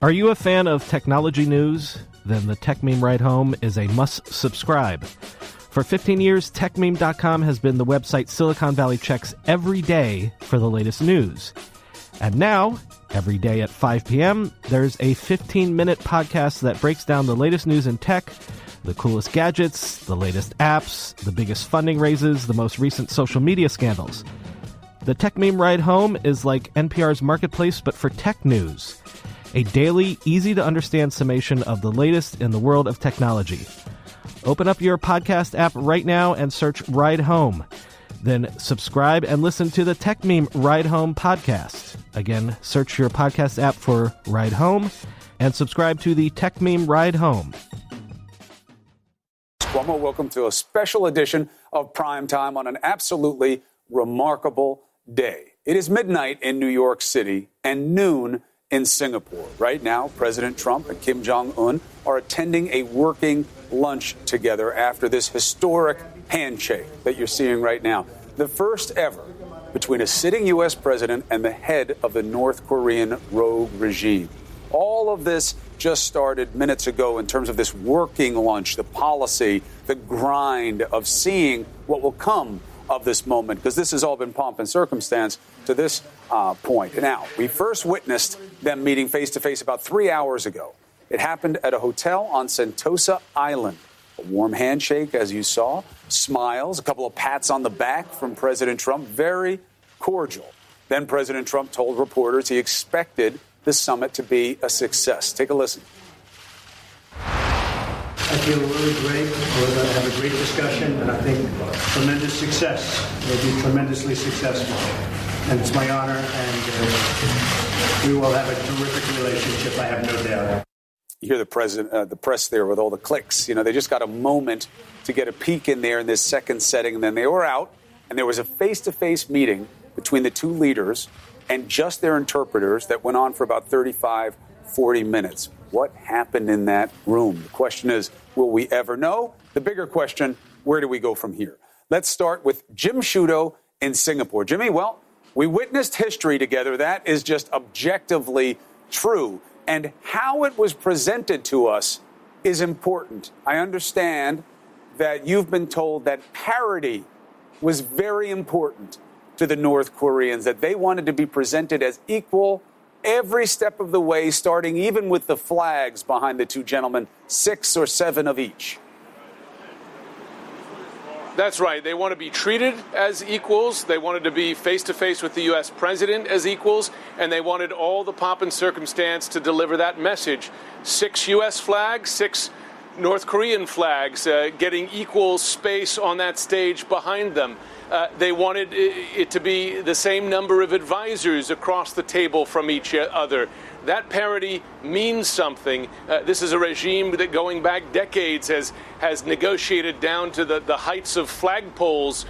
Are you a fan of technology news? Then the Tech Meme Ride Home is a must-subscribe. For 15 years, TechMeme.com has been the website Silicon Valley checks every day for the latest news. And now, every day at 5 p.m., there's a 15-minute podcast that breaks down the latest news in tech, the coolest gadgets, the latest apps, the biggest funding raises, the most recent social media scandals. The Tech Meme Ride Home is like NPR's Marketplace, but for tech news. A daily, easy-to-understand summation of the latest in the world of technology. Open up your podcast app right now and search Ride Home. Then subscribe and listen to the Tech Meme Ride Home podcast. Again, search your podcast app for Ride Home and subscribe to the Tech Meme Ride Home. Cuomo, welcome to a special edition of Prime Time on an absolutely remarkable day. It is midnight in New York City and noon in Singapore. Right now, President Trump and Kim Jong-un are attending a working lunch together after this historic handshake that you're seeing right now. The first ever between a sitting U.S. president and the head of the North Korean rogue regime. All of this just started minutes ago in terms of this working lunch, the policy, the grind of seeing what will come of this moment, because this has all been pomp and circumstance to this point. Now, we first witnessed them meeting face-to-face about 3 hours ago. It happened at a hotel on Sentosa Island. A warm handshake, as you saw, smiles, a couple of pats on the back from President Trump, very cordial. Then President Trump told reporters he expected the summit to be a success. Take a listen. I feel really great. We're going to have a great discussion, and I think tremendous success. We'll be tremendously successful. And it's my honor, and we will have a terrific relationship, I have no doubt. You hear the press there with all the clicks. You know, they just got a moment to get a peek in there in this second setting, and then they were out, and there was a face-to-face meeting between the two leaders and just their interpreters that went on for about 35, 40 minutes. What happened in that room? The question is, will we ever know? The bigger question, where do we go from here? Let's start with Jim Sciutto in Singapore. Jimmy, well, we witnessed history together. That is just objectively true. And how it was presented to us is important. I understand that you've been told that parity was very important to the North Koreans, that they wanted to be presented as equal every step of the way, starting even with the flags behind the two gentlemen, 6 or 7 of each. That's right. They want to be treated as equals. They wanted to be face-to-face with the U.S. president as equals, and they wanted all the pomp and circumstance to deliver that message. 6 U.S. flags, 6 North Korean flags, getting equal space on that stage behind them. They wanted it to be the same number of advisors across the table from each other. That parity means something. This is a regime that, going back decades, has negotiated down to the heights of flagpoles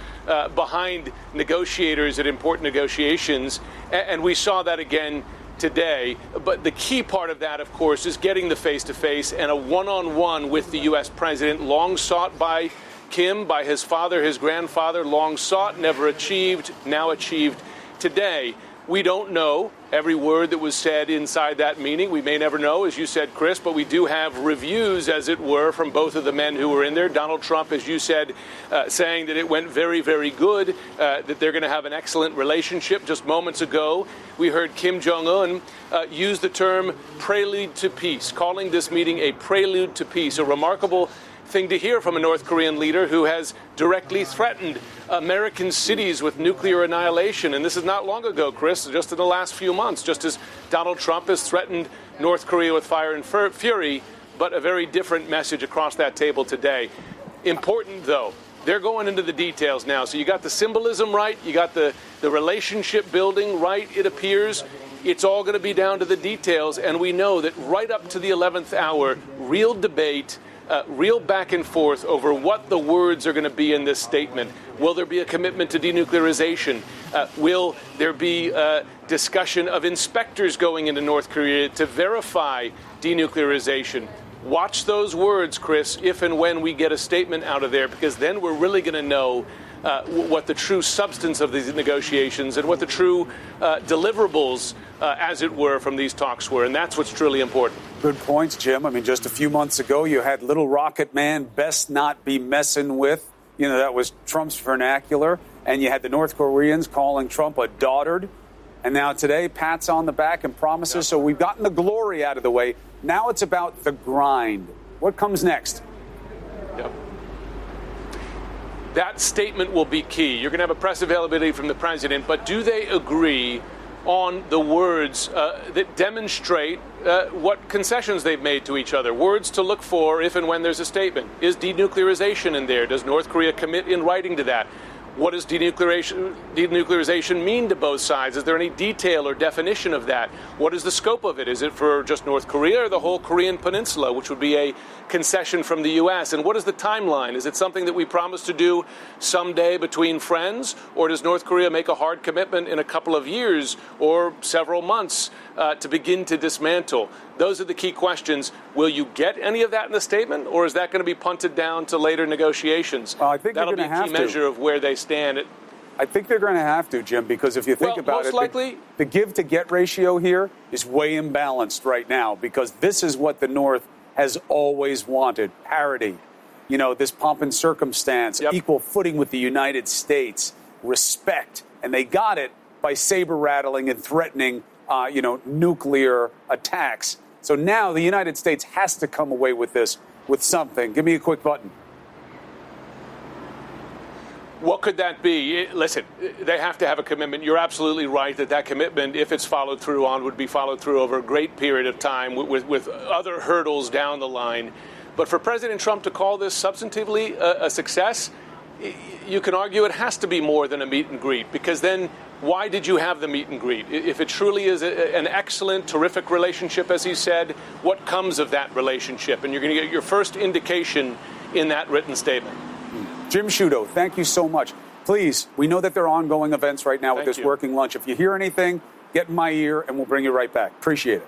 behind negotiators at important negotiations. And we saw that again today. But the key part of that, of course, is getting the face-to-face and a one-on-one with the U.S. president, long sought by Kim, by his father, his grandfather, long sought, never achieved, now achieved today. We don't know every word that was said inside that meeting. We may never know, as you said, Chris, but we do have reviews, as it were, from both of the men who were in there. Donald Trump, as you said, saying that it went very, very good, that they're going to have an excellent relationship. Just moments ago, we heard Kim Jong-un use the term prelude to peace, calling this meeting a prelude to peace, a remarkable thing to hear from a North Korean leader who has directly threatened American cities with nuclear annihilation. And this is not long ago, Chris, just in the last few months, just as Donald Trump has threatened North Korea with fire and fury, but a very different message across that table today. Important, though. They're going into the details now. So you got the symbolism right. You got the relationship building right, it appears. It's all going to be down to the details. And we know that right up to the 11th hour, real debate, real back and forth over what the words are going to be in this statement. Will there be a commitment to denuclearization? Will there be discussion of inspectors going into North Korea to verify denuclearization? Watch those words, Chris, if and when we get a statement out of there, because then we're really going to know what the true substance of these negotiations and what the true deliverables, as it were, from these talks were. And that's what's truly important. Good points, Jim. I mean, just a few months ago, you had little rocket man, best not be messing with. You know, that was Trump's vernacular. And you had the North Koreans calling Trump a dotard. And now today, pats on the back and promises. Yep. So we've gotten the glory out of the way. Now it's about the grind. What comes next? Yep. That statement will be key. You're going to have a press availability from the president, but do they agree on the words that demonstrate what concessions they've made to each other? Words to look for if and when there's a statement. Is denuclearization in there? Does North Korea commit in writing to that? What does denuclearization mean to both sides? Is there any detail or definition of that? What is the scope of it? Is it for just North Korea or the whole Korean peninsula, which would be a concession from the U.S.? And what is the timeline? Is it something that we promise to do someday between friends? Or does North Korea make a hard commitment in a couple of years or several months to begin to dismantle? Those are the key questions. Will you get any of that in the statement, or is that going to be punted down to later negotiations? I think that'll be a key measure of where they stand. I think they're going to have to, Jim, because if you think about it, likely, the give-to-get ratio here is way imbalanced right now, because this is what the North has always wanted, parity. You know, this pomp and circumstance, equal footing with the United States, respect. And they got it by saber-rattling and threatening, nuclear attacks. So now the United States has to come away with this, with something. Give me a quick button. What could that be? Listen, they have to have a commitment. You're absolutely right that commitment, if it's followed through on, would be followed through over a great period of time with other hurdles down the line. But for President Trump to call this substantively a success, you can argue it has to be more than a meet and greet, because then why did you have the meet and greet? If it truly is an excellent, terrific relationship, as he said, what comes of that relationship? And you're going to get your first indication in that written statement. Jim Sciutto, thank you so much. Please, we know that there are ongoing events right now with this working lunch. If you hear anything, get in my ear and we'll bring you right back. Appreciate it.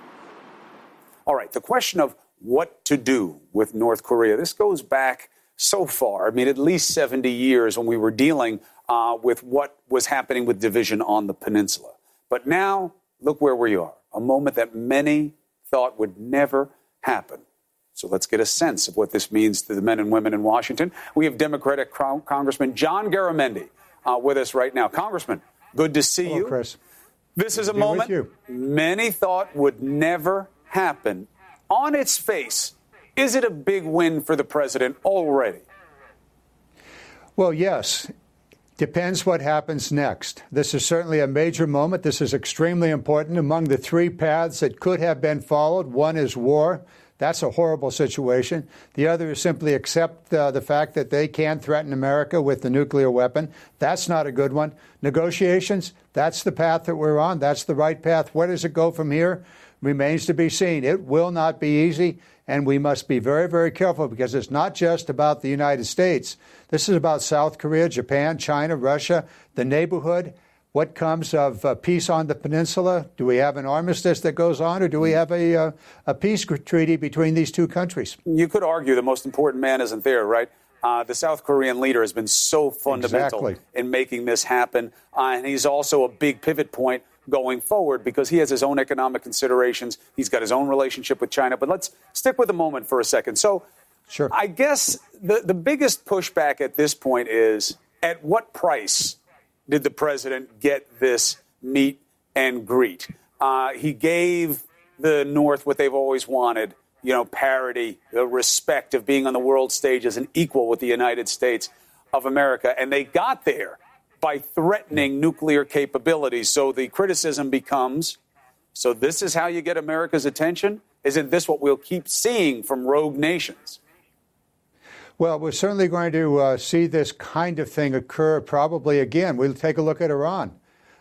All right, the question of what to do with North Korea. This goes back so far, I mean, at least 70 years when we were dealing with what was happening with division on the peninsula. But now, look where we are, a moment that many thought would never happen. So let's get a sense of what this means to the men and women in Washington. We have Democratic Congressman John Garamendi with us right now. Congressman, good to see you. Chris. This is a moment many thought would never happen. On its face, is it a big win for the president already? Well, yes. Depends what happens next. This is certainly a major moment. This is extremely important. Among the three paths that could have been followed, one is war. That's a horrible situation. The other is simply accept the fact that they can threaten America with the nuclear weapon. That's not a good one. Negotiations, that's the path that we're on. That's the right path. Where does it go from here? Remains to be seen. It will not be easy, and we must be very, very careful, because it's not just about the United States. This is about South Korea, Japan, China, Russia, the neighborhood. What comes of peace on the peninsula? Do we have an armistice that goes on, or do we have a peace treaty between these two countries? You could argue the most important man isn't there, right? The South Korean leader has been so fundamental in making this happen, and he's also a big pivot point going forward because he has his own economic considerations. He's got his own relationship with China. But let's stick with the moment for a second. So sure. I guess the biggest pushback at this point is, at what price did the president get this meet and greet? He gave the North what they've always wanted, parity, the respect of being on the world stage as an equal with the United States of America. And they got there by threatening nuclear capabilities. So the criticism becomes, so this is how you get America's attention? Isn't this what we'll keep seeing from rogue nations? Well, we're certainly going to see this kind of thing occur probably again. We'll take a look at Iran.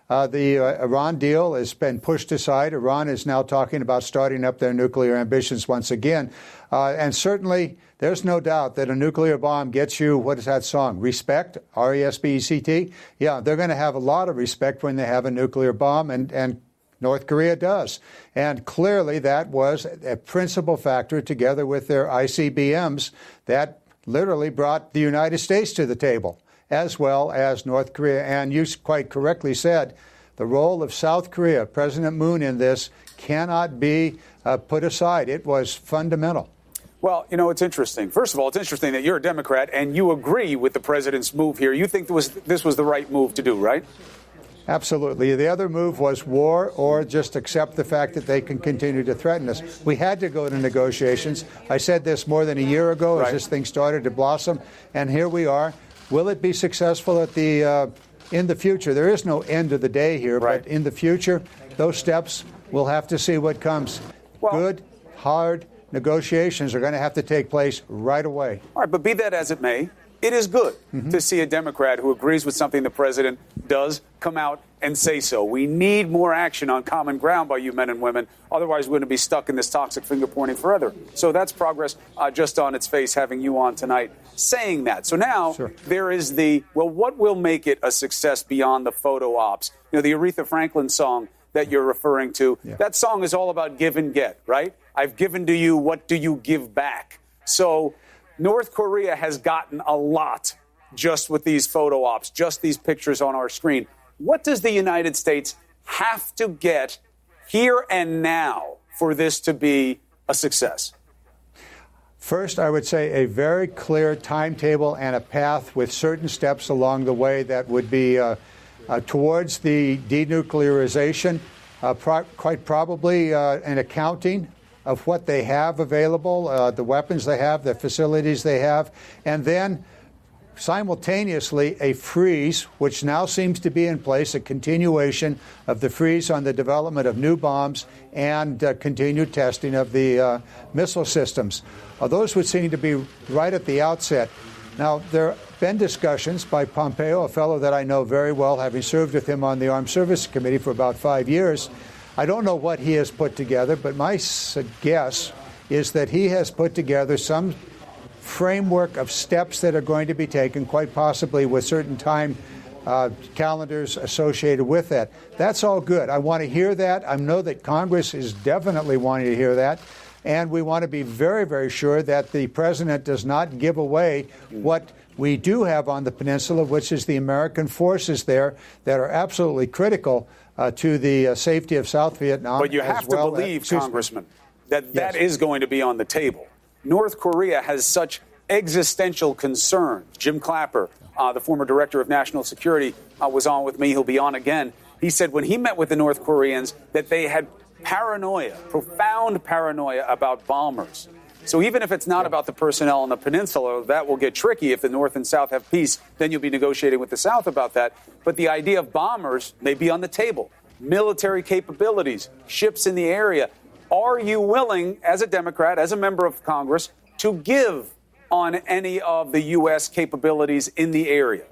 The Iran deal has been pushed aside. Iran is now talking about starting up their nuclear ambitions once again. And certainly, there's no doubt that a nuclear bomb gets you, what is that song? Respect, R-E-S-P-E-C-T. Yeah, they're going to have a lot of respect when they have a nuclear bomb, and North Korea does. And clearly, that was a principal factor, together with their ICBMs, that literally brought the United States to the table. as well as North Korea. And you quite correctly said the role of South Korea, President Moon in this, cannot be put aside. It was fundamental. Well, it's interesting. First of all, it's interesting that you're a Democrat and you agree with the president's move here. You think this was the right move to do, right? Absolutely. The other move was war or just accept the fact that they can continue to threaten us. We had to go to negotiations. I said this more than a year ago as this thing started to blossom, and here we are. Will it be successful in the future? There is no end of the day here, but in the future, those steps, we'll have to see what comes. Good, hard negotiations are going to have to take place right away. All right, but be that as it may, it is good to see a Democrat who agrees with something the president does come out and say so. We need more action on common ground by you men and women. Otherwise, we're going to be stuck in this toxic finger pointing forever. So that's progress just on its face, having you on tonight saying that. So now there is what will make it a success beyond the photo ops? The Aretha Franklin song that you're referring to, that song is all about give and get, right? I've given to you, what do you give back? So North Korea has gotten a lot just with these photo ops, just these pictures on our screen. What does the United States have to get here and now for this to be a success? First, I would say a very clear timetable and a path with certain steps along the way that would be towards the denuclearization, quite probably an accounting of what they have available, the weapons they have, the facilities they have, and then simultaneously a freeze, which now seems to be in place, a continuation of the freeze on the development of new bombs and continued testing of the missile systems. Those would seem to be right at the outset. Now, there have been discussions by Pompeo, a fellow that I know very well, having served with him on the Armed Services Committee for about 5 years. I don't know what he has put together, but my guess is that he has put together some framework of steps that are going to be taken, quite possibly with certain time calendars associated with that. That's all good. I want to hear that. I know that Congress is definitely wanting to hear that. And we want to be very, very sure that the president does not give away what we do have on the peninsula, which is the American forces there that are absolutely critical to the safety of South Vietnam. But you have to believe, Congressman, that is going to be on the table. North Korea has such existential concerns. Jim Clapper, the former director of national security, was on with me. He'll be on again. He said when he met with the North Koreans that they had paranoia, profound paranoia about bombers. So even if it's not about the personnel on the peninsula, that will get tricky. If the North and South have peace, then you'll be negotiating with the South about that. But the idea of bombers may be on the table. Military capabilities, ships in the area. Are you willing, as a Democrat, as a member of Congress, to give on any of the U.S. capabilities in the area?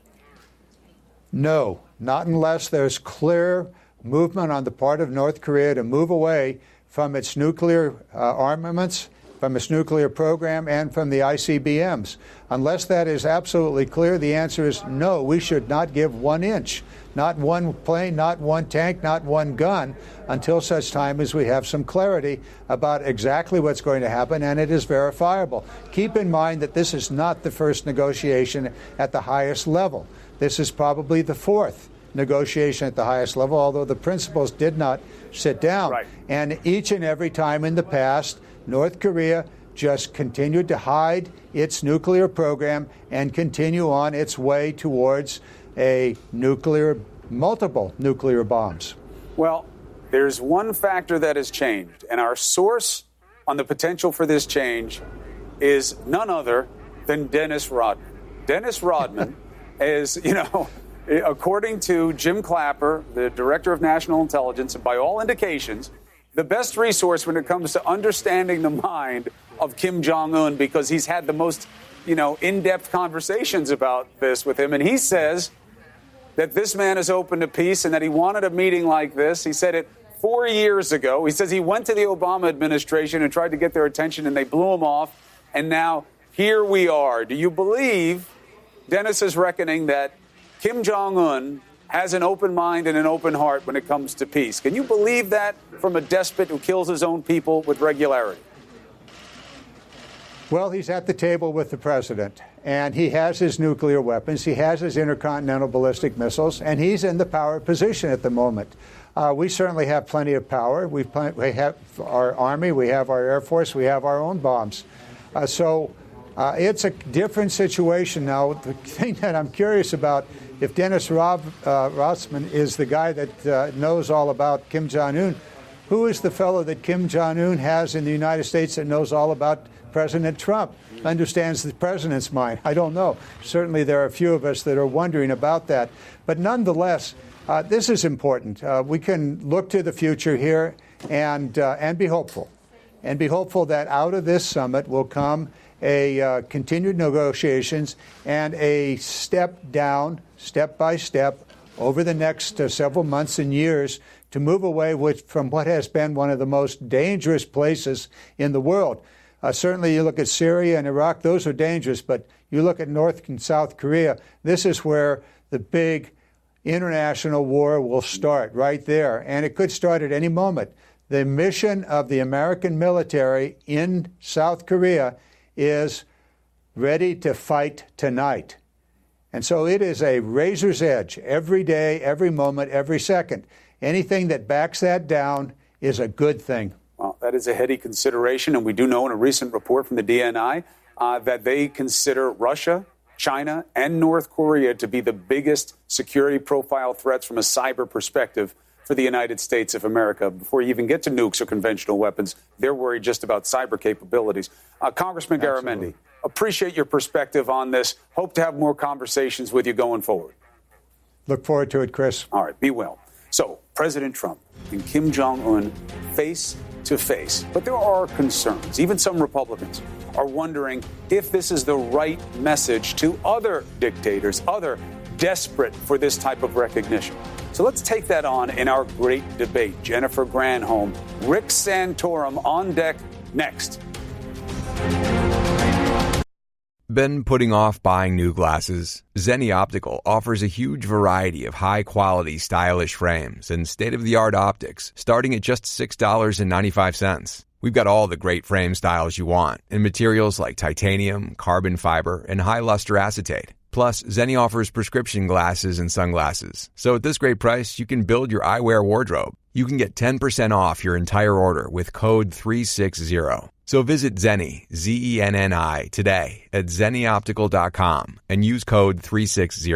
No, not unless there's clear movement on the part of North Korea to move away from its nuclear armaments, from its nuclear program, and from the ICBMs. Unless that is absolutely clear, the answer is no, we should not give 1 inch, not one plane, not one tank, not one gun, until such time as we have some clarity about exactly what's going to happen, and it is verifiable. Keep in mind that this is not the first negotiation at the highest level. This is probably the fourth negotiation at the highest level, although the principals did not sit down. Right. And each and every time in the past, North Korea just continued to hide its nuclear program and continue on its way towards multiple nuclear bombs. Well, there's one factor that has changed, and our source on the potential for this change is none other than Dennis Rodman. Dennis Rodman is, according to Jim Clapper, the director of national intelligence, and by all indications, the best resource when it comes to understanding the mind of Kim Jong-un, because he's had the most, in-depth conversations about this with him. And he says that this man is open to peace and that he wanted a meeting like this. He said it 4 years ago. He says he went to the Obama administration and tried to get their attention and they blew him off. And now here we are. Do you believe Dennis is reckoning that Kim Jong-un has an open mind and an open heart when it comes to peace? Can you believe that from a despot who kills his own people with regularity? Well, he's at the table with the president, and he has his nuclear weapons, he has his intercontinental ballistic missiles, and he's in the power position at the moment. We certainly have plenty of power. We have our Army, we have our Air Force, we have our own bombs. So it's a different situation now. The thing that I'm curious about, if Dennis Rodman is the guy that knows all about Kim Jong-un, who is the fellow that Kim Jong-un has in the United States that knows all about President Trump, understands the president's mind? I don't know. Certainly there are a few of us that are wondering about that. But nonetheless, this is important. We can look to the future here and be hopeful. And be hopeful that out of this summit will come a continued negotiations and a step down, step by step, over the next several months and years to move away from what has been one of the most dangerous places in the world. Certainly you look at Syria and Iraq, those are dangerous, but you look at North and South Korea, this is where the big international war will start, right there. And it could start at any moment. The mission of the American military in South Korea is ready to fight tonight. And so it is a razor's edge every day, every moment, every second. Anything that backs that down is a good thing. Well, that is a heady consideration, and we do know in a recent report from the DNI that they consider Russia, China, and North Korea to be the biggest security profile threats from a cyber perspective for the United States of America. Before you even get to nukes or conventional weapons, they're worried just about cyber capabilities. Congressman Garamendi, appreciate your perspective on this. Hope to have more conversations with you going forward. Look forward to it, Chris. All right, be well. So, President Trump and Kim Jong-un face to face. But there are concerns. Even some Republicans are wondering if this is the right message to other dictators, other desperate for this type of recognition. So let's take that on in our great debate. Jennifer Granholm, Rick Santorum on deck next. Been putting off buying new glasses? Zenni Optical offers a huge variety of high-quality, stylish frames and state-of-the-art optics, starting at just $6.95. We've got all the great frame styles you want in materials like titanium, carbon fiber, and high-luster acetate. Plus, Zenni offers prescription glasses and sunglasses. So at this great price, you can build your eyewear wardrobe. You can get 10% off your entire order with code 360. So visit Zenni, Zenni, today at zennioptical.com and use code 360.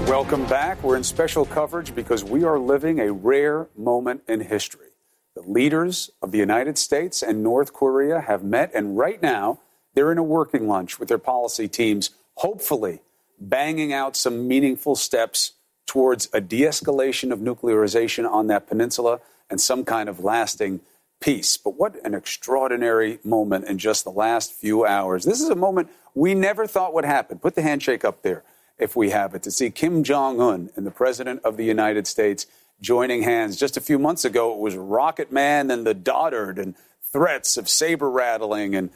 Welcome back. We're in special coverage because we are living a rare moment in history. The leaders of the United States and North Korea have met, and right now they're in a working lunch with their policy teams, hopefully banging out some meaningful steps towards a de-escalation of nuclearization on that peninsula and some kind of lasting peace. But what an extraordinary moment in just the last few hours. This is a moment we never thought would happen. Put the handshake up there if we have it, to see Kim Jong-un and the President of the United States joining hands. Just a few months ago, it was Rocket Man and the Dotard and threats of saber rattling and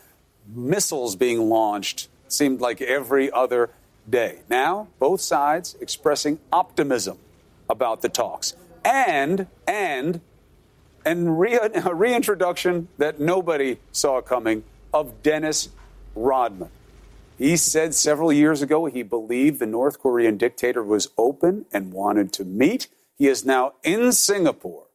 missiles being launched. It seemed like every other day. Now, both sides expressing optimism about the talks and a reintroduction that nobody saw coming of Dennis Rodman. He said several years ago he believed the North Korean dictator was open and wanted to meet. He is now in Singapore,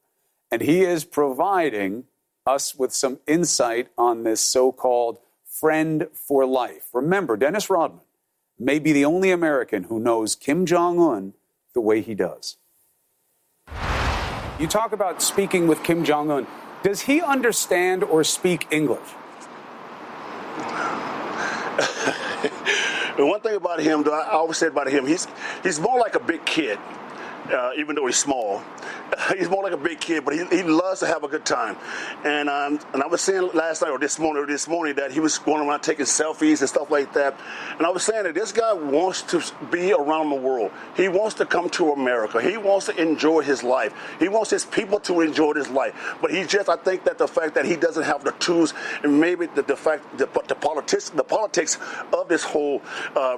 and he is providing us with some insight on this so-called friend for life. Remember, Dennis Rodman may be the only American who knows Kim Jong-un the way he does. You talk about speaking with Kim Jong-un. Does he understand or speak English? The one thing about him, though, I always said about him, he's more like a big kid, even though he's small. He's more like a big kid, but he loves to have a good time. And I was saying last night or this morning that he was going around taking selfies and stuff like that. And I was saying that this guy wants to be around the world. He wants to come to America. He wants to enjoy his life. He wants his people to enjoy his life. But I think that the fact that he doesn't have the tools and maybe the politics of this whole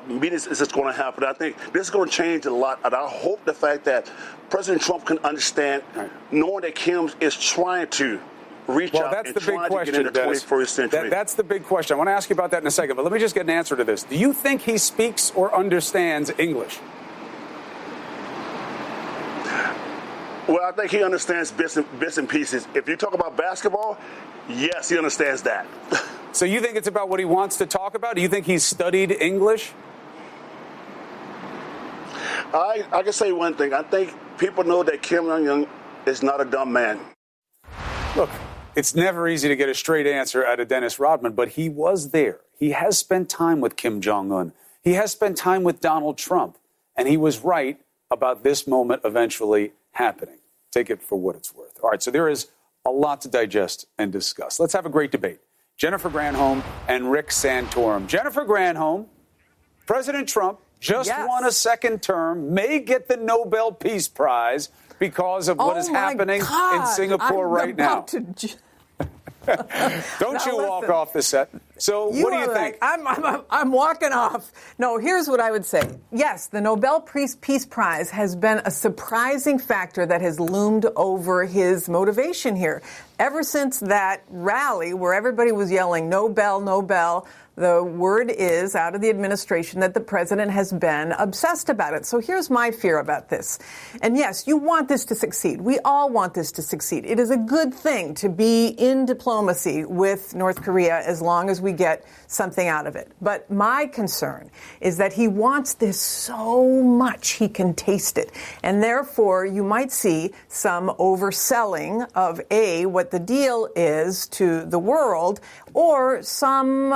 meeting is just going to happen. I think this is going to change a lot. And I hope the fact that President Trump can understand, knowing that Kim is trying to reach well, out that's and the big try question, to get in the Dennis. 21st century. That's the big question. I want to ask you about that in a second, but let me just get an answer to this. Do you think he speaks or understands English? Well, I think he understands bits and pieces. If you talk about basketball, yes, he understands that. So you think it's about what he wants to talk about? Do you think he's studied English? I can say one thing. I think people know that Kim Jong-un is not a dumb man. Look, it's never easy to get a straight answer out of Dennis Rodman, but he was there. He has spent time with Kim Jong-un. He has spent time with Donald Trump. And he was right about this moment eventually happening. Take it for what it's worth. All right, so there is a lot to digest and discuss. Let's have a great debate. Jennifer Granholm and Rick Santorum. Jennifer Granholm, President Trump just won a second term, may get the Nobel Peace Prize because of what is happening in Singapore right now. Don't you walk off the set. So what do you think? I'm walking off. No, here's what I would say. Yes, the Nobel Peace Prize has been a surprising factor that has loomed over his motivation here. Ever since that rally where everybody was yelling, Nobel, Nobel, the word is out of the administration that the president has been obsessed about it. So here's my fear about this. And yes, you want this to succeed. We all want this to succeed. It is a good thing to be in diplomacy with North Korea as long as we get something out of it. But my concern is that he wants this so much he can taste it. And therefore, you might see some overselling of what the deal is to the world, or some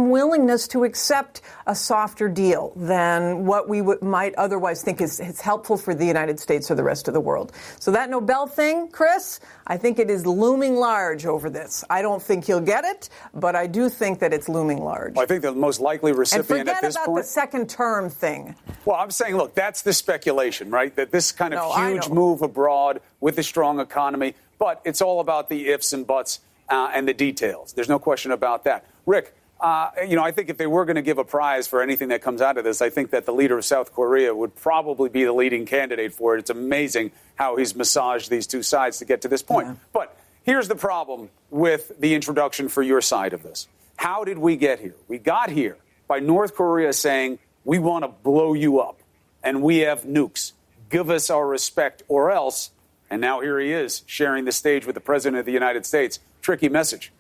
willingness to accept a softer deal than what we might otherwise think is helpful for the United States or the rest of the world. So that Nobel thing, Chris, I think it is looming large over this. I don't think he'll get it, but I do think that it's looming large. Well, I think the most likely recipient at this point... And forget about the second term thing. Well, I'm saying, look, that's the speculation, right? That this kind of huge move abroad with a strong economy, but it's all about the ifs and buts and the details. There's no question about that. Rick, I think if they were going to give a prize for anything that comes out of this, I think that the leader of South Korea would probably be the leading candidate for it. It's amazing how he's massaged these two sides to get to this point. Yeah. But here's the problem with the introduction for your side of this. How did we get here? We got here by North Korea saying, we want to blow you up, and we have nukes. Give us our respect or else. And now here he is sharing the stage with the president of the United States. Tricky message.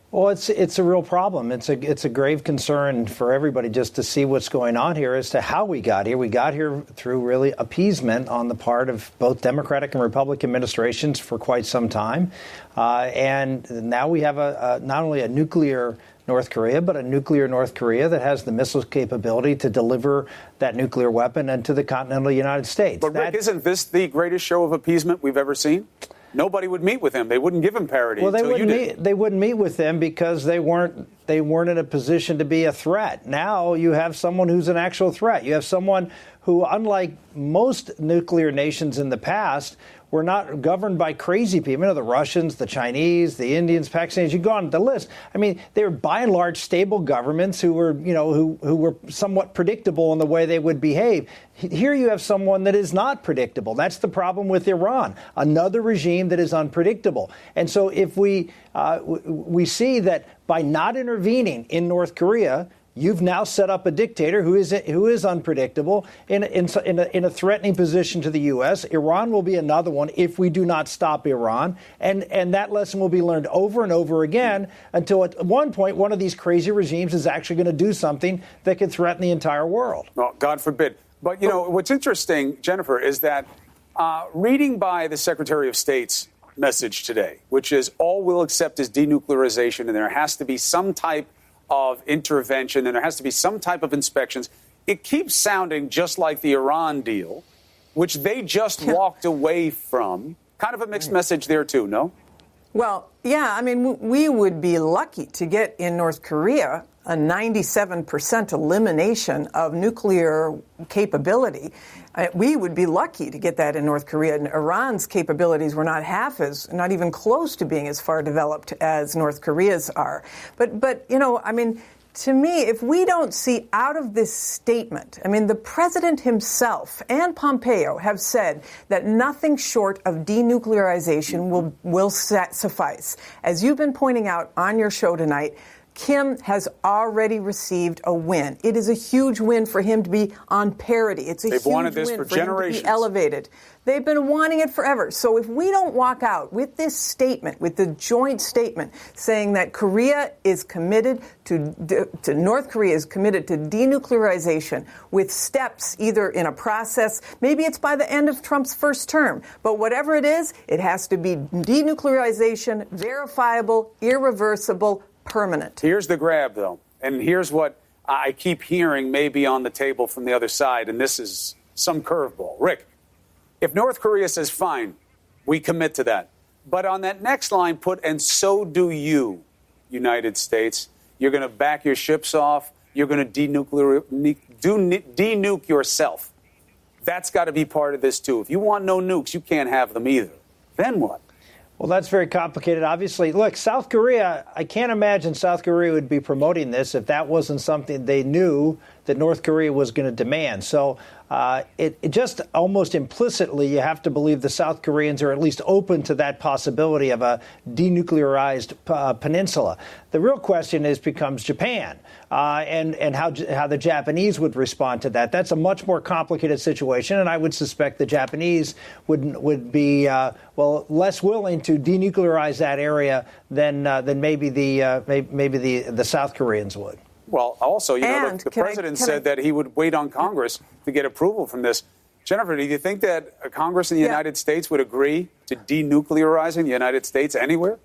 Well, it's a real problem. It's a grave concern for everybody just to see what's going on here as to how we got here. We got here through really appeasement on the part of both Democratic and Republican administrations for quite some time. And now we have not only a nuclear North Korea, but a nuclear North Korea that has the missile capability to deliver that nuclear weapon into the continental United States. But Rick, isn't this the greatest show of appeasement we've ever seen? Nobody would meet with him. They wouldn't give him parity. Well, they wouldn't meet with him because they weren't in a position to be a threat. Now you have someone who's an actual threat. You have someone who, unlike most nuclear nations in the past, were not governed by crazy people. You know, the Russians, the Chinese, the Indians, Pakistanis, you go on the list. I mean, they were by and large stable governments who were, who were somewhat predictable in the way they would behave. Here you have someone that is not predictable. That's the problem with Iran, another regime that is unpredictable. And so if we see that by not intervening in North Korea, you've now set up a dictator who is unpredictable in a threatening position to the U.S. Iran will be another one if we do not stop Iran. And that lesson will be learned over and over again until at one point one of these crazy regimes is actually going to do something that could threaten the entire world. Well, God forbid. But, what's interesting, Jennifer, is that reading by the Secretary of State's message today, which is all we'll accept is denuclearization, and there has to be some type of intervention, and there has to be some type of inspections. It keeps sounding just like the Iran deal, which they just walked away from. Kind of a mixed message there, too, no? Well, yeah, I mean, we would be lucky to get in North Korea a 97% elimination of nuclear capability. We would be lucky to get that in North Korea. And Iran's capabilities were not even close to being as far developed as North Korea's are. But I mean, to me, if we don't see out of this statement, I mean, the president himself and Pompeo have said that nothing short of denuclearization will suffice. As you've been pointing out on your show tonight, Kim has already received a win. It is a huge win for him to be on parity. It's a huge win for him to be elevated. They've been wanting it forever. So if we don't walk out with this statement, with the joint statement saying that Korea is committed to North Korea is committed to denuclearization with steps either in a process, maybe it's by the end of Trump's first term, but whatever it is, it has to be denuclearization, verifiable, irreversible, permanent. Here's the grab, though, and here's what I keep hearing maybe on the table from the other side, and this is some curveball. Rick, if North Korea says, fine, we commit to that, but on that next line put, and so do you, United States, you're going to back your ships off, you're going to denuke yourself. That's got to be part of this, too. If you want no nukes, you can't have them either. Then what? Well, that's very complicated. Obviously, look, South Korea, I can't imagine South Korea would be promoting this if that wasn't something they knew that North Korea was going to demand. So it just almost implicitly, you have to believe the South Koreans are at least open to that possibility of a denuclearized peninsula. The real question becomes Japan and how the Japanese would respond to that. That's a much more complicated situation, and I would suspect the Japanese would be less willing to denuclearize that area than maybe the South Koreans would. Well, also, the president said that he would wait on Congress to get approval from this. Jennifer, do you think that Congress in the United States would agree to denuclearizing the United States anywhere?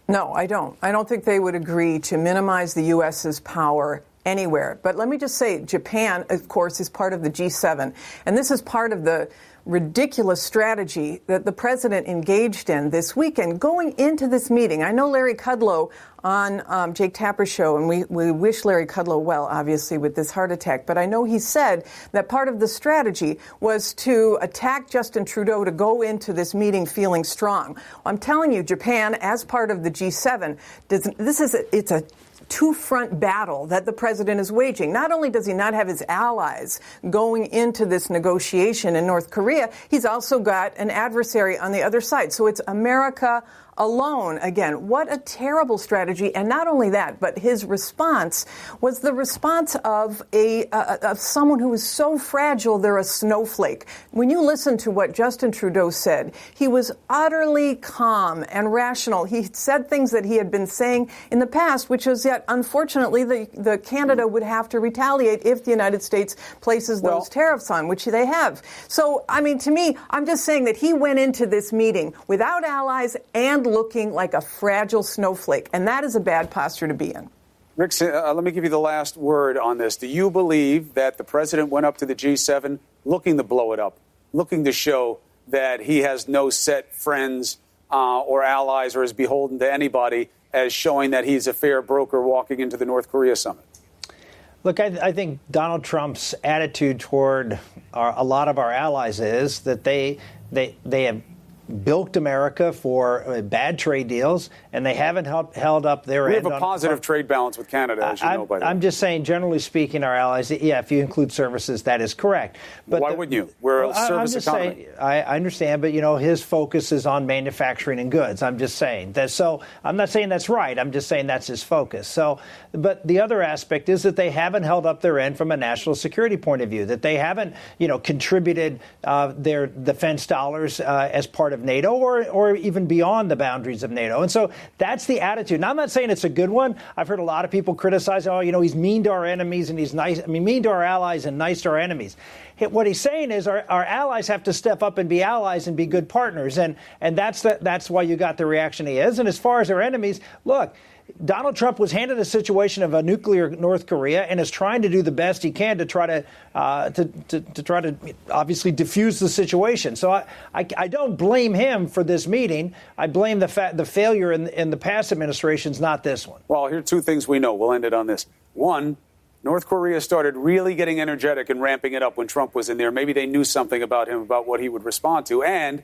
No, I don't. I don't think they would agree to minimize the U.S.'s power anywhere. But let me just say, Japan, of course, is part of the G7. And this is part of the ridiculous strategy that the president engaged in this weekend going into this meeting. I know Larry Kudlow on Jake Tapper's show, and we wish Larry Kudlow well, obviously, with this heart attack. But I know he said that part of the strategy was to attack Justin Trudeau to go into this meeting feeling strong. Well, I'm telling you, Japan, as part of the G7, it's a two-front battle that the president is waging. Not only does he not have his allies going into this negotiation in North Korea, he's also got an adversary on the other side. So it's America alone. Again, what a terrible strategy. And not only that, but his response was the response of someone who is so fragile they're a snowflake. When you listen to what Justin Trudeau said, he was utterly calm and rational. He said things that he had been saying in the past, which is that, unfortunately, the Canada would have to retaliate if the United States places those tariffs on, which they have. So, I mean, to me, I'm just saying that he went into this meeting without allies and looking like a fragile snowflake, and that is a bad posture to be in. Rick, let me give you the last word on this. Do you believe that the president went up to the G7 looking to blow it up, looking to show that he has no set friends or allies or is beholden to anybody, as showing that he's a fair broker walking into the North Korea summit? Look, I think Donald Trump's attitude toward a lot of our allies is that they have bilked America for bad trade deals, and they haven't held up their end. We have a positive trade balance with Canada, as you know, by the way. I'm just saying, generally speaking, our allies, if you include services, that is correct. But why wouldn't you? We're a service economy. Saying, I understand, but, his focus is on manufacturing and goods. I'm just saying that. So I'm not saying that's right. I'm just saying that's his focus. So, but the other aspect is that they haven't held up their end from a national security point of view, that they haven't, contributed their defense dollars as part of NATO or even beyond the boundaries of NATO. And so that's the attitude. Now, I'm not saying it's a good one. I've heard a lot of people criticize, he's mean to our enemies and he's nice. Mean to our allies and nice to our enemies. What he's saying is our allies have to step up and be allies and be good partners. And that's why you got the reaction he is. And as far as our enemies, look, Donald Trump was handed a situation of a nuclear North Korea and is trying to do the best he can to try to obviously diffuse the situation. So I don't blame him for this meeting. I blame the failure in the past administrations, not this one. Well, here are two things we know. We'll end it on this. One, North Korea started really getting energetic and ramping it up when Trump was in there. Maybe they knew something about him, about what he would respond to. And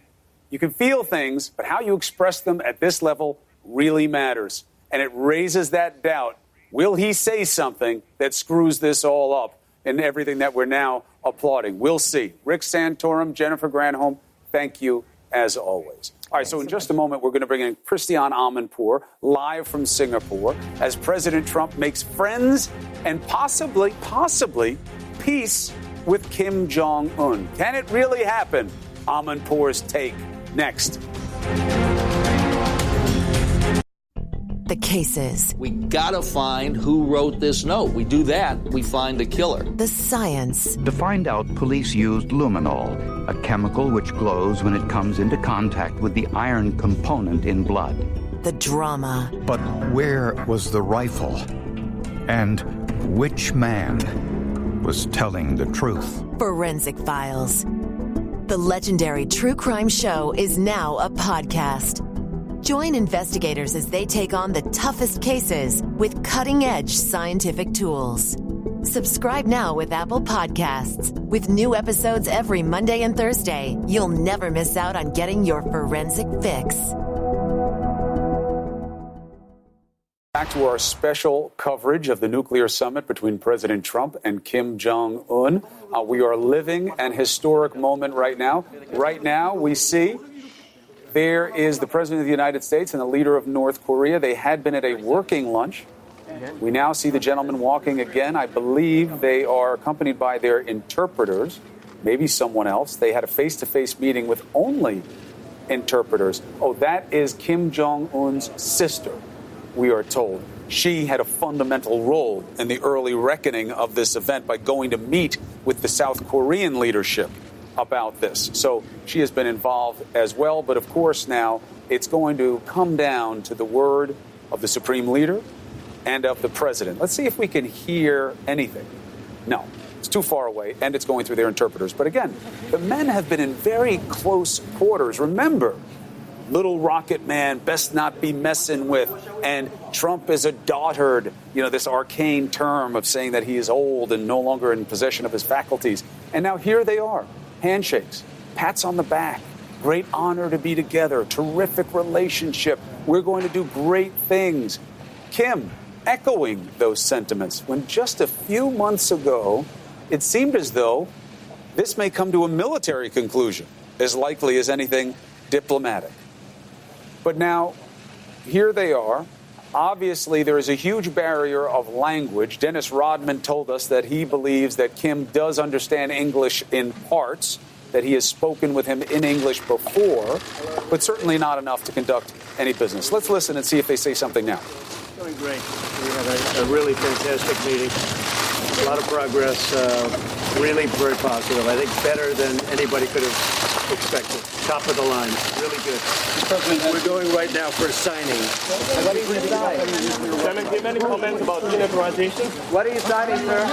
you can feel things, but how you express them at this level really matters. And it raises that doubt Will he say something that screws this all up and everything that we're now applauding? We'll see. Rick Santorum, Jennifer Granholm, thank you as always. All right, so in just a moment, we're going to bring in Christiane Amanpour live from Singapore as President Trump makes friends and possibly peace with Kim Jong-un. Can it really happen? Amanpour's take next. The cases. We gotta find who wrote this note. We do that, we find the killer. The science. To find out, police used luminol, a chemical which glows when it comes into contact with the iron component in blood. The drama. But where was the rifle? And which man was telling the truth? Forensic Files. The legendary true crime show is now a podcast. Join investigators as they take on the toughest cases with cutting-edge scientific tools. Subscribe now with Apple Podcasts. With new episodes every Monday and Thursday, you'll never miss out on getting your forensic fix. Back to our special coverage of the nuclear summit between President Trump and Kim Jong-un. We are living an historic moment right now. Right now, we see there is the President of the United States and the leader of North Korea. They had been at a working lunch. We now see the gentlemen walking again. I believe they are accompanied by their interpreters, maybe someone else. They had a face-to-face meeting with only interpreters. Oh, that is Kim Jong-un's sister, we are told. She had a fundamental role in the early reckoning of this event by going to meet with the South Korean leadership about this. So she has been involved as well. But of course, now it's going to come down to the word of the Supreme Leader and of the President. Let's see if we can hear anything. No, it's too far away, and it's going through their interpreters. But again, the men have been in very close quarters. Remember, little rocket man, best not be messing with. And Trump is a dotard, this arcane term of saying that he is old and no longer in possession of his faculties. And now here they are. Handshakes, pats on the back, great honor to be together, terrific relationship. We're going to do great things. Kim echoing those sentiments when just a few months ago, it seemed as though this may come to a military conclusion as likely as anything diplomatic. But now, here they are. Obviously, there is a huge barrier of language. Dennis Rodman told us that he believes that Kim does understand English in parts, that he has spoken with him in English before, but certainly not enough to conduct any business. Let's listen and see if they say something now. Doing great. We had a really fantastic meeting. A lot of progress. Really very positive. I think better than anybody could have expected. Top of the line. Really good. We're going right now for a signing. What is the sign? Can I give any comments about denuclearization? What are you signing, sir?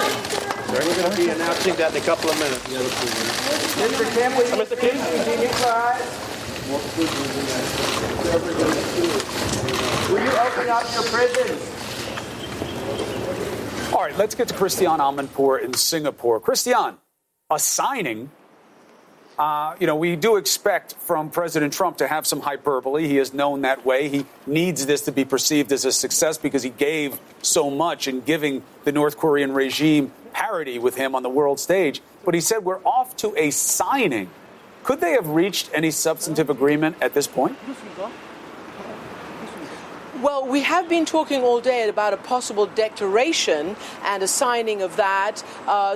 We're going to be announcing that in a couple of minutes. Mr. Kim, will you please denuclearize? Will you open up your prisons? All right, let's get to Christiane Amanpour in Singapore. Christiane, a signing. We do expect from President Trump to have some hyperbole. He is known that way. He needs this to be perceived as a success because he gave so much in giving the North Korean regime parity with him on the world stage. But he said we're off to a signing. Could they have reached any substantive agreement at this point? Well, we have been talking all day about a possible declaration and a signing of that.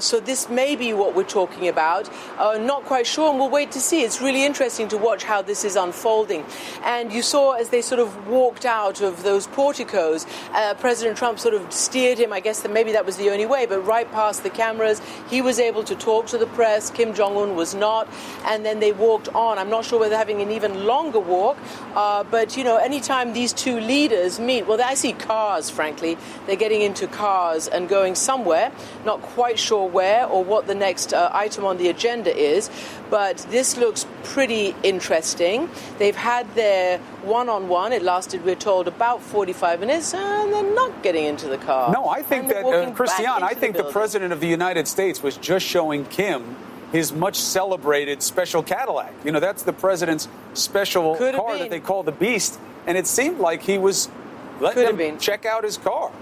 So this may be what we're talking about. Not quite sure, and we'll wait to see. It's really interesting to watch how this is unfolding. And you saw as they sort of walked out of those porticos, President Trump sort of steered him. I guess that maybe that was the only way, but right past the cameras. He was able to talk to the press. Kim Jong-un was not. And then they walked on. I'm not sure whether having an even longer walk, but, anytime these two leaders meet, well, I see cars, frankly. They're getting into cars and going somewhere, not quite sure where or what the next item on the agenda is, but this looks pretty interesting. They've had their one-on-one. It lasted, we're told, about 45 minutes, and they're not getting into the car. No, I think that, Christiane, I think the President of the United States was just showing Kim his much celebrated special Cadillac. That's the president's special car that they call the Beast. And it seemed like he was letting them check out his car.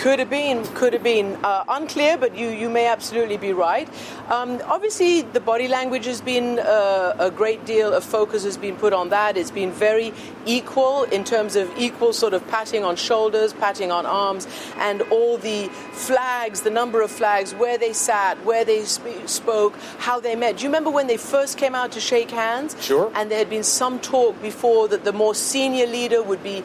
Could have been unclear, but you may absolutely be right. Obviously, the body language has been a great deal of focus has been put on that. It's been very equal in terms of equal sort of patting on shoulders, patting on arms, and all the flags, the number of flags, where they sat, where they spoke, how they met. Do you remember when they first came out to shake hands? Sure. And there had been some talk before that the more senior leader would be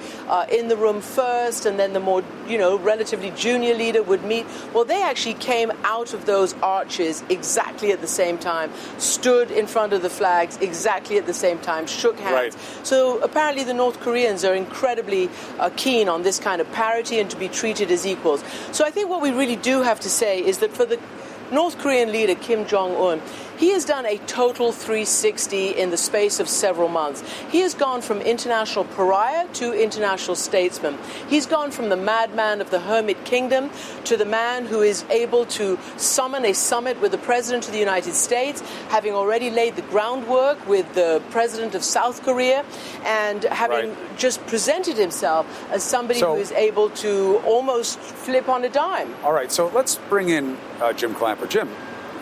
in the room first, and then the more, relatively junior leader would meet. Well, they actually came out of those arches exactly at the same time, stood in front of the flags exactly at the same time, shook hands. Right. So apparently the North Koreans are incredibly keen on this kind of parity and to be treated as equals. So I think what we really do have to say is that for the North Korean leader Kim Jong-un, he has done a total 360 in the space of several months. He has gone from international pariah to international statesman. He's gone from the madman of the hermit kingdom to the man who is able to summon a summit with the President of the United States, having already laid the groundwork with the President of South Korea, and having just presented himself as somebody who is able to almost flip on a dime. All right, so let's bring in Jim Clapper. Jim,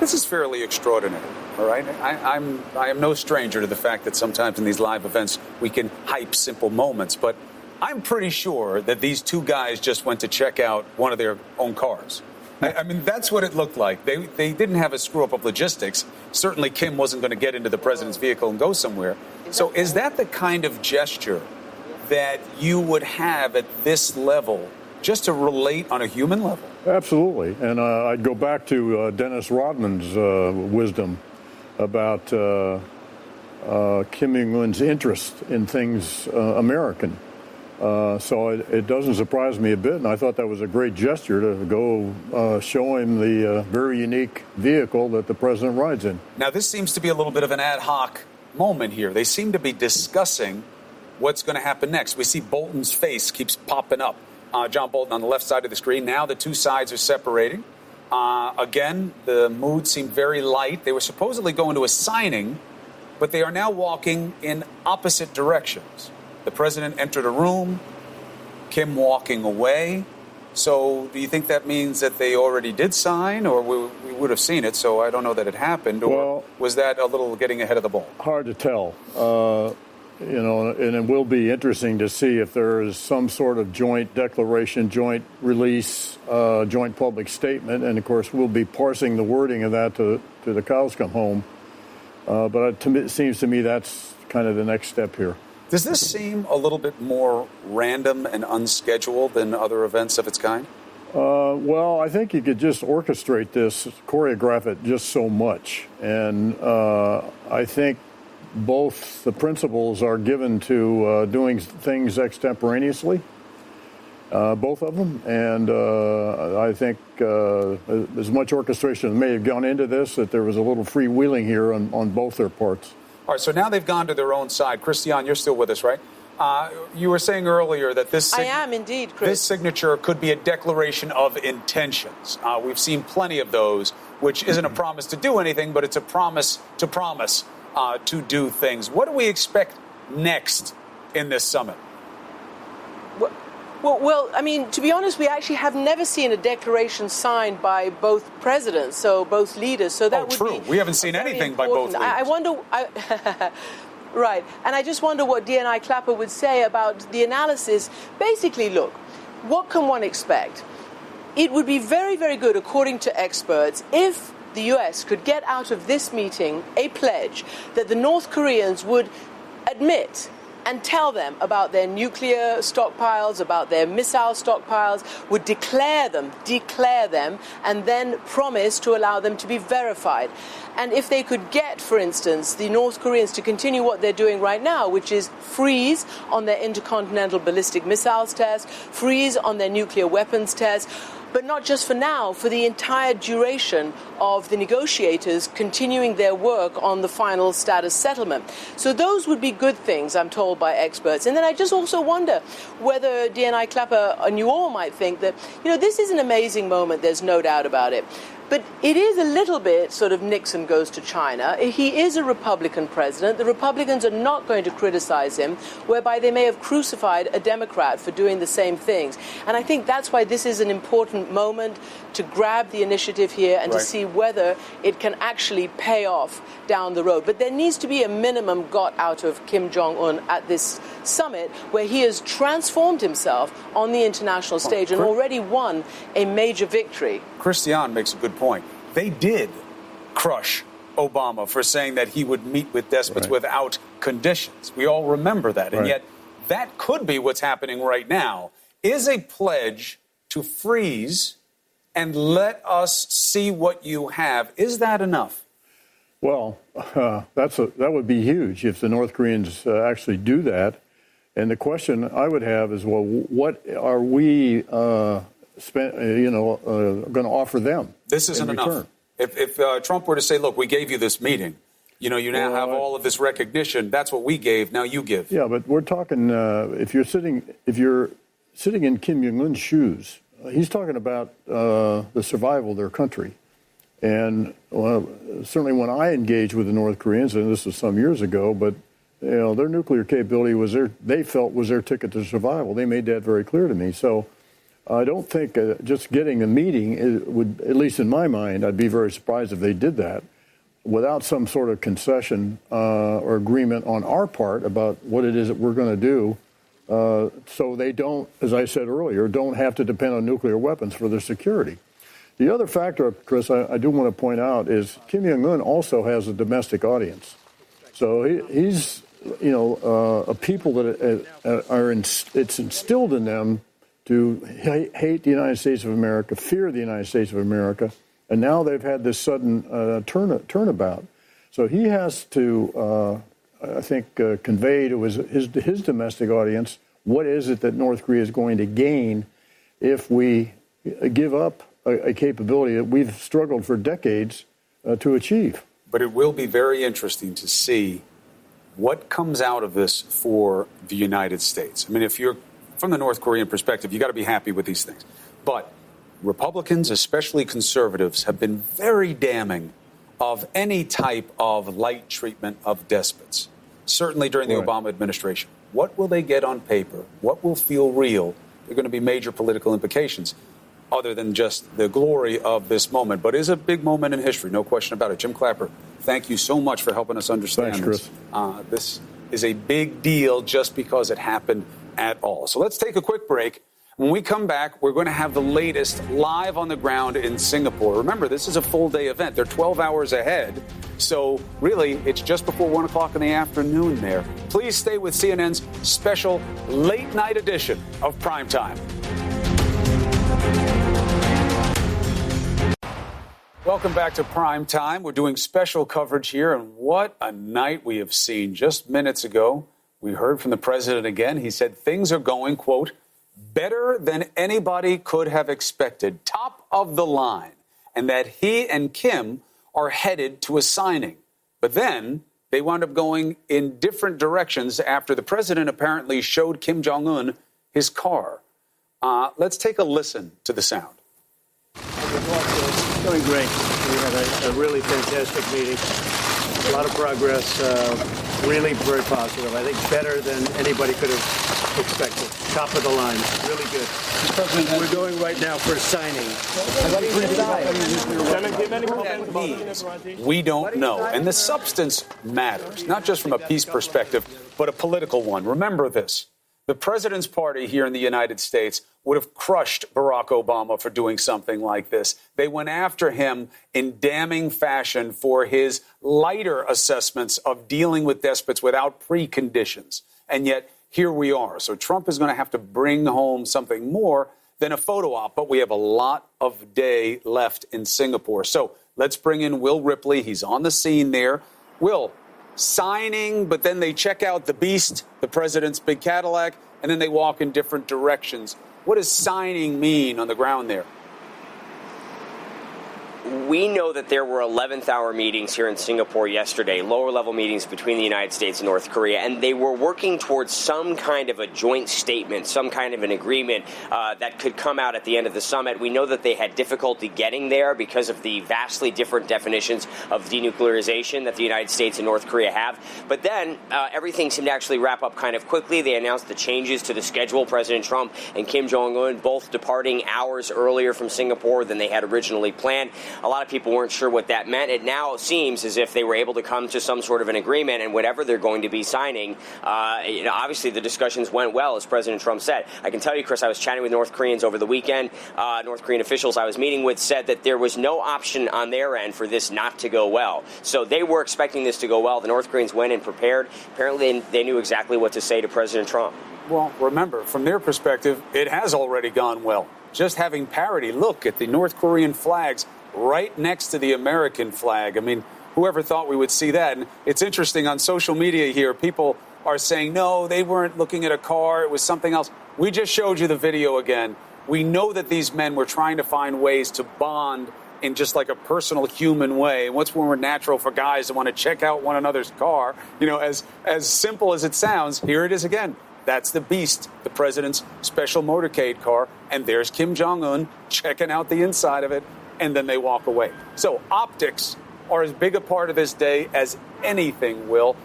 this is fairly extraordinary, all right? I am no stranger to the fact that sometimes in these live events we can hype simple moments, but I'm pretty sure that these two guys just went to check out one of their own cars. I mean, that's what it looked like. They didn't have a screw-up of logistics. Certainly Kim wasn't going to get into the president's vehicle and go somewhere. So is that the kind of gesture that you would have at this level just to relate on a human level? Absolutely. And I'd go back to Dennis Rodman's wisdom about Kim Jong-un's interest in things American. So it doesn't surprise me a bit, and I thought that was a great gesture to go show him the very unique vehicle that the president rides in. Now, this seems to be a little bit of an ad hoc moment here. They seem to be discussing what's going to happen next. We see Bolton's face keeps popping up. John Bolton on the left side of the screen. Now the two sides are separating. Again, the mood seemed very light. They were supposedly going to a signing, but they are now walking in opposite directions. The president entered a room, Kim walking away. So do you think that means that they already did sign, or we would have seen it, so I don't know that it happened, or was that a little getting ahead of the ball? Hard to tell. And it will be interesting to see if there is some sort of joint declaration, joint release, joint public statement. And, of course, we'll be parsing the wording of that to the cows come home. But it seems to me that's kind of the next step here. Does this seem a little bit more random and unscheduled than other events of its kind? Well, I think you could just orchestrate this, choreograph it just so much. And I think both the principals are given to doing things extemporaneously, both of them. And I think as much orchestration may have gone into this that there was a little freewheeling here on both their parts. All right, so now they've gone to their own side. Christiane, you're still with us, right? You were saying earlier that this... I am indeed, Chris. This signature could be a declaration of intentions. We've seen plenty of those, which isn't a promise to do anything, but it's a promise to do things. What do we expect next in this summit? Well, I mean, to be honest, we actually have never seen a declaration signed by both presidents, so both leaders. So that would be... We haven't seen anything by both leaders. I wonder... Right. And I just wonder what D&I Clapper would say about the analysis. Basically, look, what can one expect? It would be very, very good, according to experts, if the U.S. could get out of this meeting a pledge that the North Koreans would admit and tell them about their nuclear stockpiles, about their missile stockpiles, would declare them, and then promise to allow them to be verified. And if they could get, for instance, the North Koreans to continue what they're doing right now, which is freeze on their intercontinental ballistic missiles test, freeze on their nuclear weapons test, but not just for now, for the entire duration of the negotiators continuing their work on the final status settlement. So those would be good things, I'm told by experts. And then I just also wonder whether D&I Clapper and you all might think that, this is an amazing moment, there's no doubt about it. But it is a little bit sort of Nixon goes to China. He is a Republican president. The Republicans are not going to criticize him, whereby they may have crucified a Democrat for doing the same things. And I think that's why this is an important moment to grab the initiative here and to see whether it can actually pay off down the road. But there needs to be a minimum got out of Kim Jong-un at this summit, where he has transformed himself on the international stage and already won a major victory. Christian makes a good point. They did crush Obama for saying that he would meet with despots without conditions. We all remember that. And yet that could be what's happening right now, is a pledge to freeze and let us see what you have. Is that enough? Well, that would be huge if the North Koreans actually do that. And the question I would have is, well, what are we going to offer them? This isn't enough. If Trump were to say, look, we gave you this meeting, you now have all of this recognition. That's what we gave. Now you give. Yeah, but we're talking if you're sitting in Kim Jong-un's shoes, he's talking about the survival of their country. And certainly when I engaged with the North Koreans, and this was some years ago, but their nuclear capability was they felt was their ticket to survival. They made that very clear to me. So I don't think just getting a meeting would, at least in my mind, I'd be very surprised if they did that without some sort of concession or agreement on our part about what it is that we're going to do. So they don't, as I said earlier, don't have to depend on nuclear weapons for their security. The other factor, Chris, I do want to point out is Kim Jong-un also has a domestic audience. So he's, a people that it's instilled in them to hate the United States of America, fear the United States of America, and now they've had this sudden turnabout. So he has to, I think, convey to his domestic audience what is it that North Korea is going to gain if we give up a capability that we've struggled for decades to achieve. But it will be very interesting to see what comes out of this for the United States. I mean, if you're from the North Korean perspective, you got to be happy with these things. But Republicans, especially conservatives, have been very damning of any type of light treatment of despots, certainly during the Obama administration. What will they get on paper? What will feel real? There are going to be major political implications other than just the glory of this moment. But it is a big moment in history, no question about it. Jim Clapper, thank you so much for helping us understand this. This is a big deal just because it happened at all. So let's take a quick break. When we come back, we're going to have the latest live on the ground in Singapore. Remember, this is a full-day event. They're 12 hours ahead. So really, it's just before 1 o'clock in the afternoon there. Please stay with CNN's special late-night edition of Primetime. Welcome back to Prime Time. We're doing special coverage here, and what a night we have seen. Just minutes ago, we heard from the president again. He said things are going, quote, better than anybody could have expected, top of the line, and that he and Kim are headed to a signing. But then they wound up going in different directions after the president apparently showed Kim Jong-un his car. Let's take a listen to the sound. It's going great. We had a really fantastic meeting. A lot of progress. Really very positive. I think better than anybody could have expected. Top of the line. Really good. We're going right now for a signing. We don't know. And the substance matters, not just from a peace perspective, but a political one. Remember this. The president's party here in the United States would have crushed Barack Obama for doing something like this. They went after him in damning fashion for his lighter assessments of dealing with despots without preconditions. And yet, here we are. So Trump is going to have to bring home something more than a photo op, but we have a lot of day left in Singapore. So let's bring in Will Ripley. He's on the scene there. Will, signing, but then they check out the beast, the president's big Cadillac, and then they walk in different directions. What does signing mean on the ground there? we know that there were 11th hour meetings here in Singapore yesterday, lower level meetings between the United States and North Korea, and they were working towards some kind of a joint statement, some kind of an agreement that could come out at the end of the summit. We know that they had difficulty getting there because of the vastly different definitions of denuclearization that the United States and North Korea have. But then everything seemed to actually wrap up kind of quickly. They announced the changes to the schedule. President Trump and Kim Jong-un both departing hours earlier from Singapore than they had originally planned. A lot of people weren't sure what that meant. It now seems as if they were able to come to some sort of an agreement, and whatever they're going to be signing, obviously the discussions went well, as President Trump said. I can tell you, Chris, I was chatting with North Koreans over the weekend. North Korean officials I was meeting with said that there was no option on their end for this not to go well. So they were expecting this to go well. The North Koreans went and prepared. Apparently they knew exactly what to say to President Trump. Well, remember, from their perspective, it has already gone well. Just having parity, look at the North Korean flags right next to the American flag. I mean, whoever thought we would see that? And it's interesting on social media here, people are saying, no, they weren't looking at a car. It was something else. We just showed you the video again. We know that these men were trying to find ways to bond in just like a personal human way. And what's more natural for guys to want to check out one another's car? You know, as simple as it sounds, here it is again. That's the Beast, the president's special motorcade car. And there's Kim Jong-un checking out the inside of it. And then they walk away. So optics are as big a part of this day as anything, Will.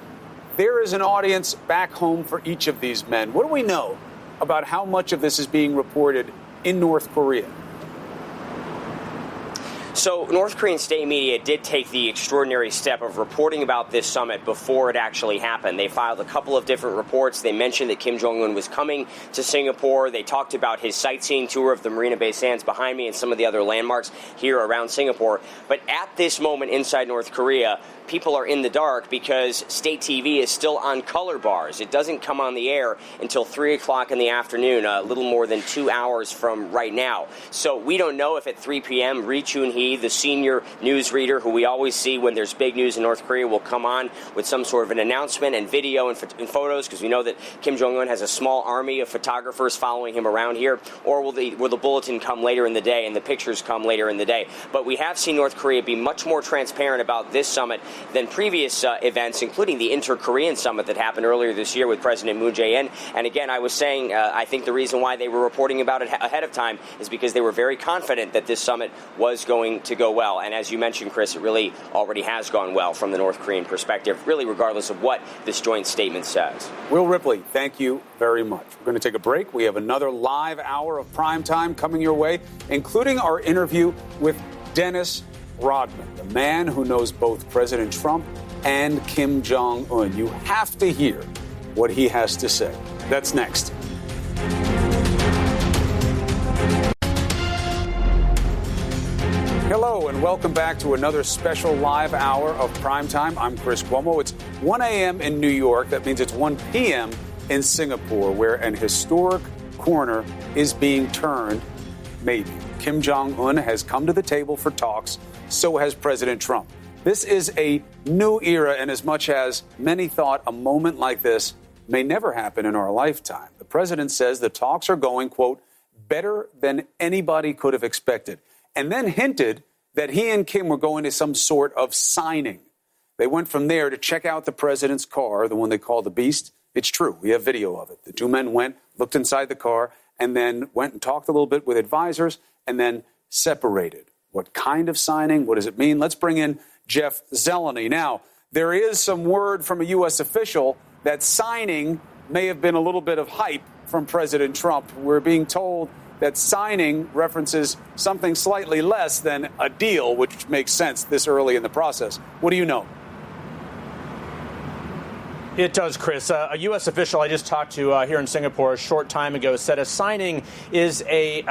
There is an audience back home for each of these men. What do we know about how much of this is being reported in North Korea? So North Korean state media did take the extraordinary step of reporting about this summit before it actually happened. They filed a couple of different reports. They mentioned that Kim Jong-un was coming to Singapore. They talked about his sightseeing tour of the Marina Bay Sands behind me and some of the other landmarks here around Singapore. But at this moment inside North Korea, people are in the dark because state TV is still on color bars. It doesn't come on the air until 3 o'clock in the afternoon, a little more than 2 hours from right now. So we don't know if at 3 p.m. Ri Chun-hee, the senior newsreader who we always see when there's big news in North Korea, will come on with some sort of an announcement and video and photos, because we know that Kim Jong-un has a small army of photographers following him around here. Or will the bulletin come later in the day and the pictures come later in the day? But we have seen North Korea be much more transparent about this summit than previous events, including the Inter-Korean summit that happened earlier this year with President Moon Jae-in. And again, I was saying, I think the reason why they were reporting about it ahead of time is because they were very confident that this summit was going to go well. And as you mentioned, Chris, it really already has gone well from the North Korean perspective, really regardless of what this joint statement says. Will Ripley, thank you very much. We're going to take a break. We have another live hour of primetime coming your way, including our interview with Dennis Rodman, the man who knows both President Trump and Kim Jong-un. You have to hear what he has to say. That's next. Hello and welcome back to another special live hour of Primetime. I'm Chris Cuomo. It's 1 a.m. in New York. That means it's 1 p.m. in Singapore, where an historic corner is being turned, maybe. Kim Jong-un has come to the table for talks. So has President Trump. This is a new era, and as much as many thought a moment like this may never happen in our lifetime, the president says the talks are going, quote, better than anybody could have expected, and then hinted that he and Kim were going to some sort of signing. They went from there to check out the president's car, the one they call the Beast. It's true. We have video of it. The two men went, looked inside the car, and then went and talked a little bit with advisors, and then separated. What kind of signing? What does it mean? Let's bring in Jeff Zeleny. Now, there is some word from a U.S. official that signing may have been a little bit of hype from President Trump. We're being told that signing references something slightly less than a deal, which makes sense this early in the process. What do you know? It does, Chris. A U.S. official I just talked to here in Singapore a short time ago said a signing is a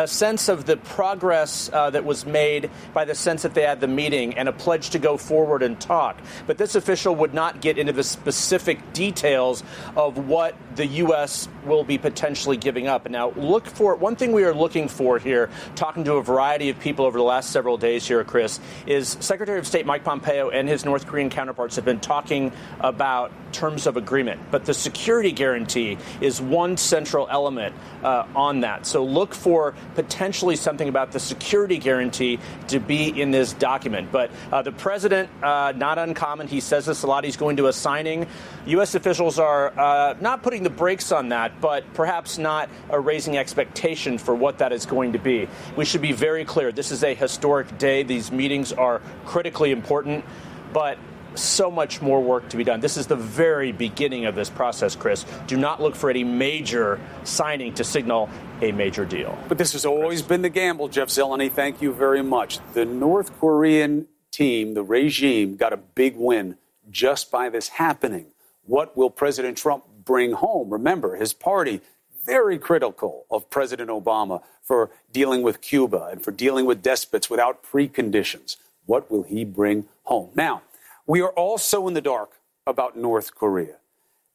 sense of the progress that was made by the sense that they had the meeting and a pledge to go forward and talk. But this official would not get into the specific details of what the U.S. will be potentially giving up. Now, look for one thing we are looking for here, talking to a variety of people over the last several days here, Chris, is Secretary of State Mike Pompeo and his North Korean counterparts have been talking about terms of agreement. But the security guarantee is one central element on that. So look for potentially something about the security guarantee to be in this document. But the president, not uncommon, he says this a lot, he's going to a signing. U.S. officials are not putting the brakes on that, but perhaps not raising expectation for what that is going to be. We should be very clear. This is a historic day. These meetings are critically important, but so much more work to be done. This is the very beginning of this process, Chris. Do not look for any major signing to signal a major deal. But this has always been the gamble, Jeff Zeleny. Thank you very much. The North Korean team, the regime, got a big win just by this happening. What will President Trump bring home? Remember, his party, very critical of President Obama for dealing with Cuba and for dealing with despots without preconditions. What will he bring home? Now, we are all so in the dark about North Korea,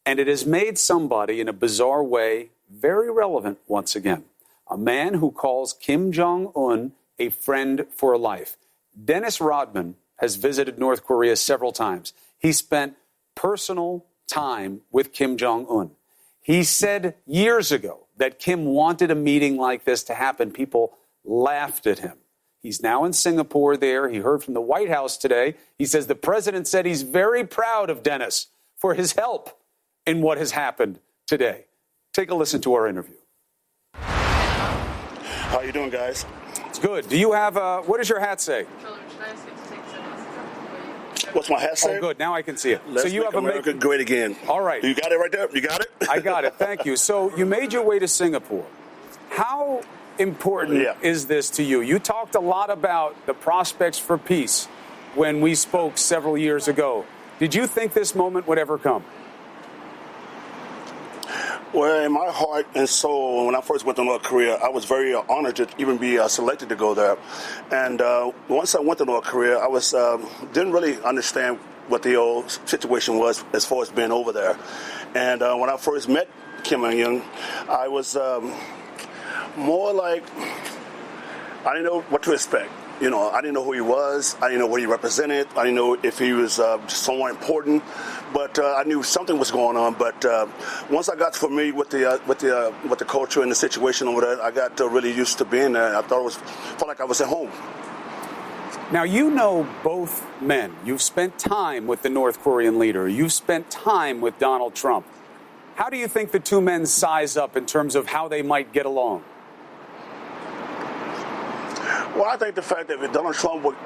and it has made somebody in a bizarre way very relevant once again. A man who calls Kim Jong-un a friend for life. Dennis Rodman has visited North Korea several times. He spent personal time with Kim Jong-un. He said years ago that Kim wanted a meeting like this to happen. People laughed at him. He's now in Singapore there. He heard from the White House today. He says the president said he's very proud of Dennis for his help in what has happened today. Take a listen to our interview. How you doing, guys? It's good. Do you have what does your hat say? What's my hat say? Oh, good. Now I can see it. Let's so you make have America great again. All right. You got it right there? You got it? I got it. Thank you. So you made your way to Singapore. How important is this to you? You talked a lot about the prospects for peace when we spoke several years ago. Did you think this moment would ever come? Well, in my heart and soul, when I first went to North Korea, I was very honored to even be selected to go there. And once I went to North Korea, I was didn't really understand what the old situation was as far as being over there. And when I first met Kim Jong-un, I was more like, I didn't know what to expect. You know, I didn't know who he was. I didn't know what he represented. I didn't know if he was someone important. But I knew something was going on. But once I got familiar with the culture and the situation over there, I got really used to being there. I felt like I was at home. Now, you know both men. You've spent time with the North Korean leader. You've spent time with Donald Trump. How do you think the two men size up in terms of how they might get along? Well, I think the fact that Donald Trump would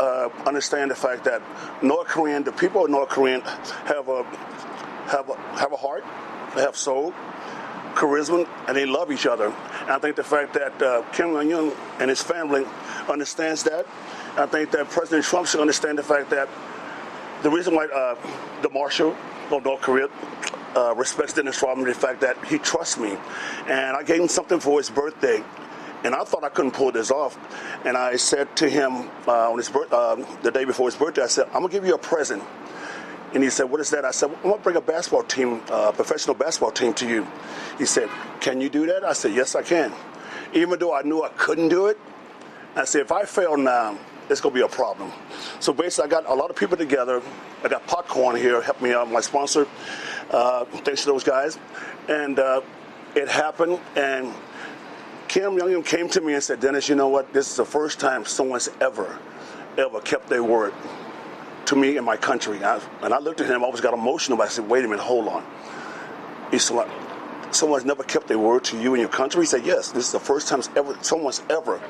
understand the fact that the people of North Korea have a heart, they have soul, charisma, and they love each other. And I think the fact that Kim Jong-un and his family understands that. I think that President Trump should understand the fact that the reason why the Marshal of North Korea respects Dennis Rodman, the fact that he trusts me. And I gave him something for his birthday. And I thought I couldn't pull this off. And I said to him on the day before his birthday, I said, I'm going to give you a present. And he said, what is that? I said, I'm going to bring a basketball team, professional basketball team to you. He said, can you do that? I said, yes, I can. Even though I knew I couldn't do it, I said, if I fail now, it's going to be a problem. So basically, I got a lot of people together. I got Popcorn here, helped me out, my sponsor. Thanks to those guys. And it happened, and Kim Jong-un came to me and said, Dennis, you know what? This is the first time someone's ever kept their word to me in my country. And I looked at him, I always got emotional, but I said, wait a minute, hold on. He said, someone's never kept their word to you in your country? He said, yes, this is the first time someone's ever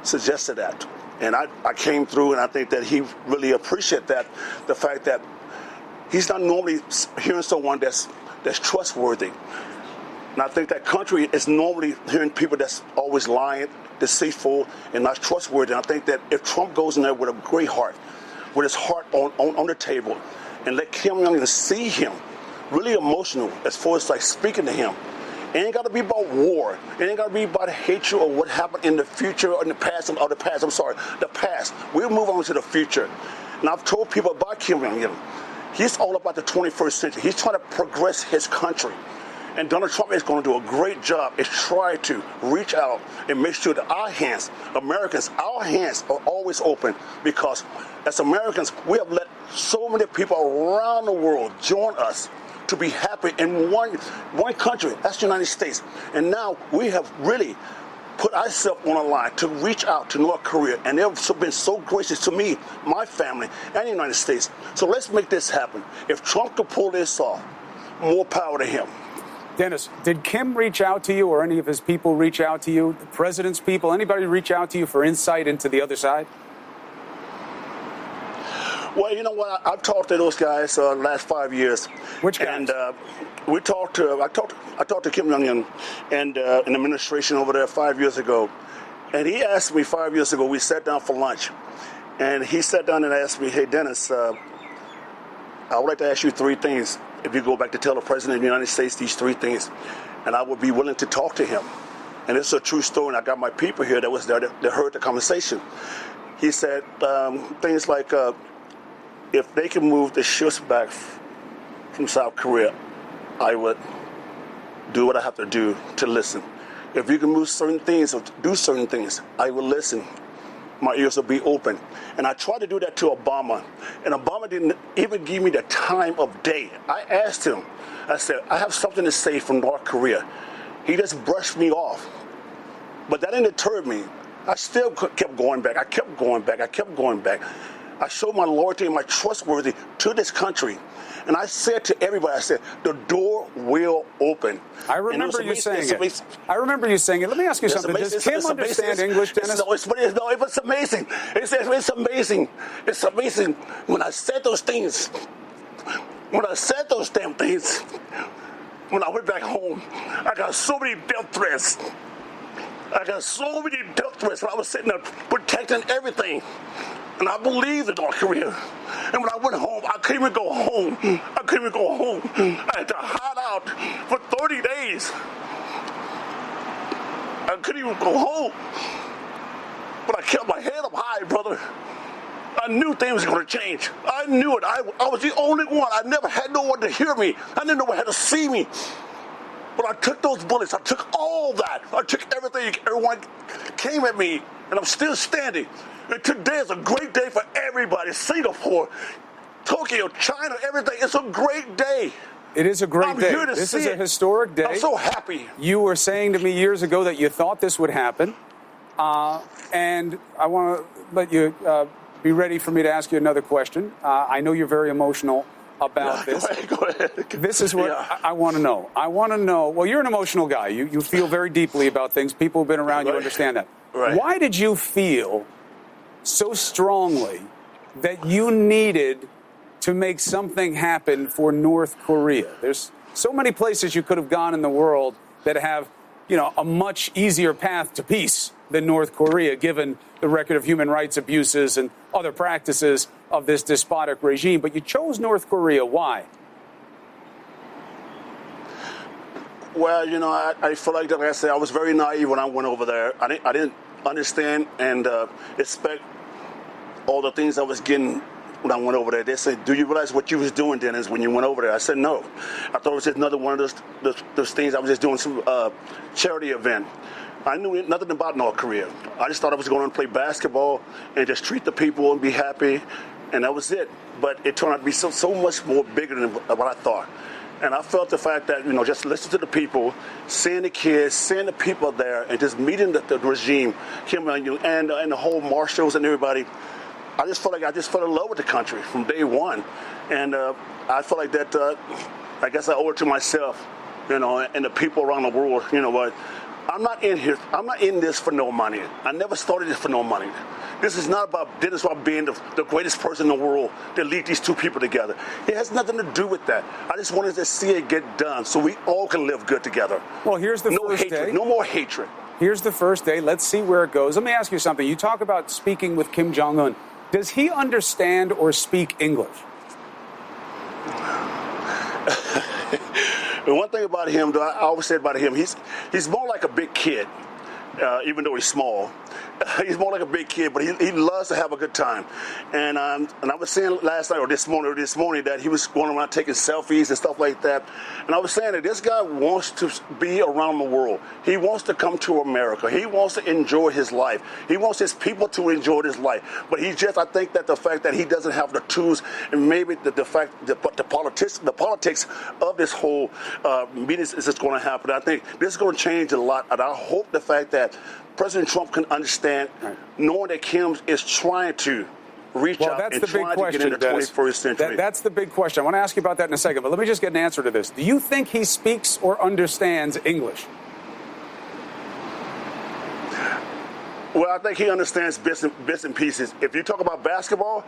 suggested that. And I came through, and I think that he really appreciated that, the fact that he's not normally hearing someone that's trustworthy. And I think that country is normally hearing people that's always lying, deceitful, and not trustworthy. And I think that if Trump goes in there with a great heart, with his heart on the table, and let Kim Jong-un see him, really emotional as far as like speaking to him. It ain't got to be about war. It ain't got to be about hatred or what happened in the future or in the past. The past. We'll move on to the future. And I've told people about Kim Jong-un. He's all about the 21st century. He's trying to progress his country. And Donald Trump is going to do a great job is try to reach out and make sure that our hands, Americans, our hands are always open, because as Americans, we have let so many people around the world join us to be happy in one country. That's the United States. And now we have really put ourselves on the line to reach out to North Korea, and they've been so gracious to me, my family, and the United States. So let's make this happen. If Trump could pull this off, more power to him. Dennis, did Kim reach out to you or any of his people reach out to you, the president's people, anybody reach out to you for insight into the other side? Well, you know what? I've talked to those guys the last 5 years. Which guys? And I talked to Kim Jong-un and an administration over there 5 years ago. And he asked me 5 years ago, we sat down for lunch. And he sat down and asked me, hey, Dennis, I would like to ask you three things. If you go back to tell the President of the United States these three things, and I would be willing to talk to him. And it's a true story, and I got my people here that was there that heard the conversation. He said things like, if they can move the ships back from South Korea, I would do what I have to do to listen. If you can move certain things or do certain things, I will listen. My ears will be open. And I tried to do that to Obama, and Obama didn't even give me the time of day. I asked him, I said, I have something to say from North Korea. He just brushed me off. But that didn't deter me. I still kept going back. I kept going back. I showed my loyalty and my trustworthy to this country. And I said to everybody, I said, the door will open. I remember you saying it. I remember you saying it. Let me ask you something. Does Kim understand English, Dennis? It's amazing. It's amazing. It's amazing. When I said those things, when I said those damn things, when I went back home, I got so many death threats. I was sitting there protecting everything. And I believed in North Korea. And when I went home, I couldn't even go home. I had to hide out for 30 days. I couldn't even go home. But I kept my head up high, brother. I knew things were going to change. I knew it. I was the only one. I never had no one to hear me. I didn't know one had to see me. But I took those bullets. I took all that. I took everything. Everyone came at me, and I'm still standing. And today is a great day for everybody. Singapore, Tokyo, China, everything. It's a great day. It is a great day. This is a historic day. I'm so happy. You were saying to me years ago that you thought this would happen. And I want to let you be ready for me to ask you another question. I know you're very emotional about this. Go ahead. This is what I want to know. I want to know, well, you're an emotional guy. You feel very deeply about things. People who've been around you understand that. Right. Why did you feel so strongly that you needed to make something happen for North Korea? There's so many places you could have gone in the world that have, a much easier path to peace than North Korea, given the record of human rights abuses and other practices of this despotic regime. But you chose North Korea. Why? Well, I feel like I said, I was very naive when I went over there. I didn't understand and expect all the things I was getting when I went over there. They said, do you realize what you was doing, Dennis, when you went over there? I said, no. I thought it was just another one of those things. I was just doing some charity event. I knew nothing about North Korea. I just thought I was going to play basketball and just treat the people and be happy, and that was it. But it turned out to be so much more bigger than what I thought. And I felt the fact that, just listen to the people, seeing the kids, seeing the people there, and just meeting the regime, Kim Jong-un, and the whole marshals and everybody. I just felt in love with the country from day one. And I felt like that, I guess I owe it to myself, and the people around the world. What? I'm not in here. I'm not in this for no money. I never started this for no money. This is not about Dennis Robb being the greatest person in the world to lead these two people together. It has nothing to do with that. I just wanted to see it get done so we all can live good together. Well, here's the first day. No more hatred. Here's the first day. Let's see where it goes. Let me ask you something. You talk about speaking with Kim Jong-un. Does he understand or speak English? The one thing about him, I always say about him, he's more like a big kid, even though he's small. He's more like a big kid, but he loves to have a good time. And I was saying last night or this morning that he was going around taking selfies and stuff like that. And I was saying that this guy wants to be around the world. He wants to come to America. He wants to enjoy his life. He wants his people to enjoy his life. But I think that the fact that he doesn't have the tools, and maybe the fact that the politics of this whole meeting is just going to happen. I think this is going to change a lot. And I hope the fact that that President Trump can understand, knowing that Kim is trying to reach out and trying to get into the 21st century. That's the big question. I want to ask you about that in a second, but let me just get an answer to this. Do you think he speaks or understands English? Well, I think he understands bits and pieces. If you talk about basketball,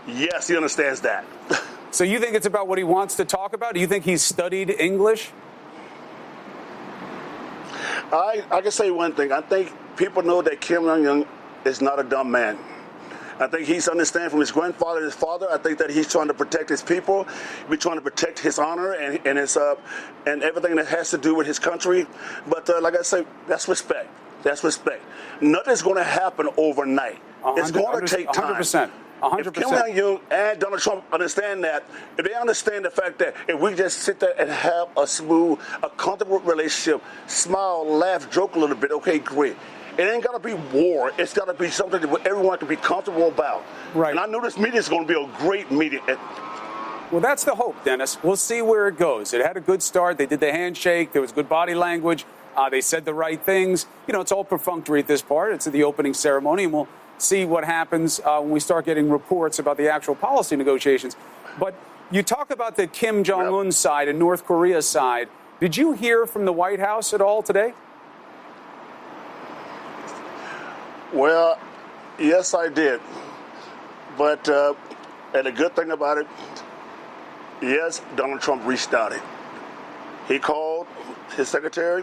yes, he understands that. So you think it's about what he wants to talk about? Do you think he's studied English? I can say one thing. I think people know that Kim Jong-un is not a dumb man. I think he's understanding from his grandfather and his father. I think that he's trying to protect his people. He's trying to protect his honor and his and everything that has to do with his country. But like I say, that's respect. That's respect. Nothing's going to happen overnight. It's going to take time. 100%. 100%. If Kim Jong-un and Donald Trump understand that, if they understand the fact that if we just sit there and have a smooth, a comfortable relationship, smile, laugh, joke a little bit, okay, great. It ain't got to be war. It's got to be something that everyone can be comfortable about. Right. And I know this meeting is going to be a great meeting. Well, that's the hope, Dennis. We'll see where it goes. It had a good start. They did the handshake. There was good body language. They said the right things. You know, it's all perfunctory at this part. It's the opening ceremony, and we'll see what happens when we start getting reports about the actual policy negotiations. But you talk about the Kim Jong-un side and North Korea side. Did you hear from the White House at all today? Well, yes, I did. But and the good thing about it, yes, Donald Trump reached out. He called his secretary,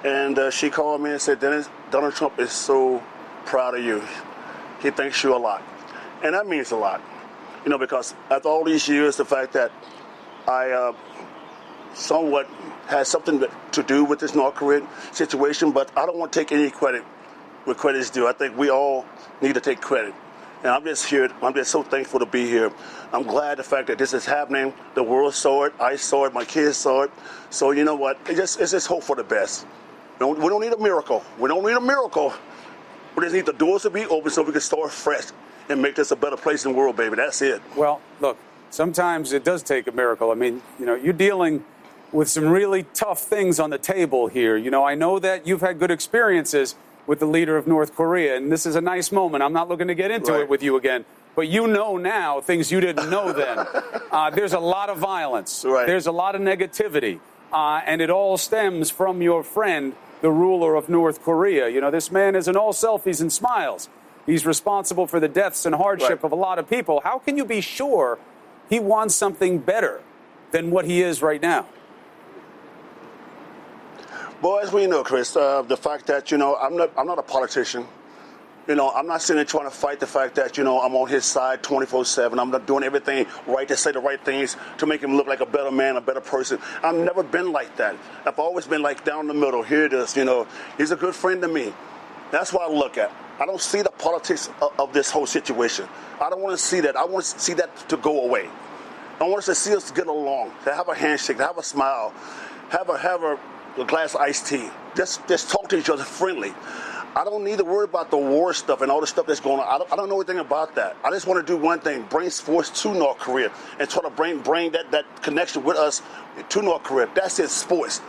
and she called me and said, Dennis, Donald Trump is so proud of you. He thanks you a lot. And that means a lot. You know, because after all these years, the fact that I somewhat had something to do with this North Korean situation, but I don't want to take any credit where credit's due. I think we all need to take credit. And I'm just here. I'm just so thankful to be here. I'm glad the fact that this is happening. The world saw it. I saw it. My kids saw it. So you know what? It's just hope for the best. We don't need a miracle. We don't need a miracle. We just need the doors to be open so we can start fresh and make this a better place in the world, baby. That's it. Well, look, sometimes it does take a miracle. I mean, you know, you're dealing with some really tough things on the table here. You know, I know that you've had good experiences with the leader of North Korea, and this is a nice moment. I'm not looking to get into it with you again, but you know now things you didn't know then. There's a lot of violence. Right. There's a lot of negativity, and it all stems from your friend, the ruler of North Korea. You know, this man isn't all selfies and smiles. He's responsible for the deaths and hardship of a lot of people. How can you be sure he wants something better than what he is right now? Well, as we know, Chris, the fact that, you know, I'm not a politician. You know, I'm not sitting there trying to fight the fact that, you know, I'm on his side 24/7. I'm not doing everything right to say the right things to make him look like a better man, a better person. I've never been like that. I've always been like down the middle. Here it is, you know. He's a good friend to me. That's what I look at. I don't see the politics of this whole situation. I don't want to see that. I want to see that to go away. I want us to see us get along, to have a handshake, to have a smile, have a glass of iced tea. Just talk to each other friendly. I don't need to worry about the war stuff and all the stuff that's going on. I don't know anything about that. I just want to do one thing, bring force to North Korea and try to bring that connection with us to North Korea. That's it, sports.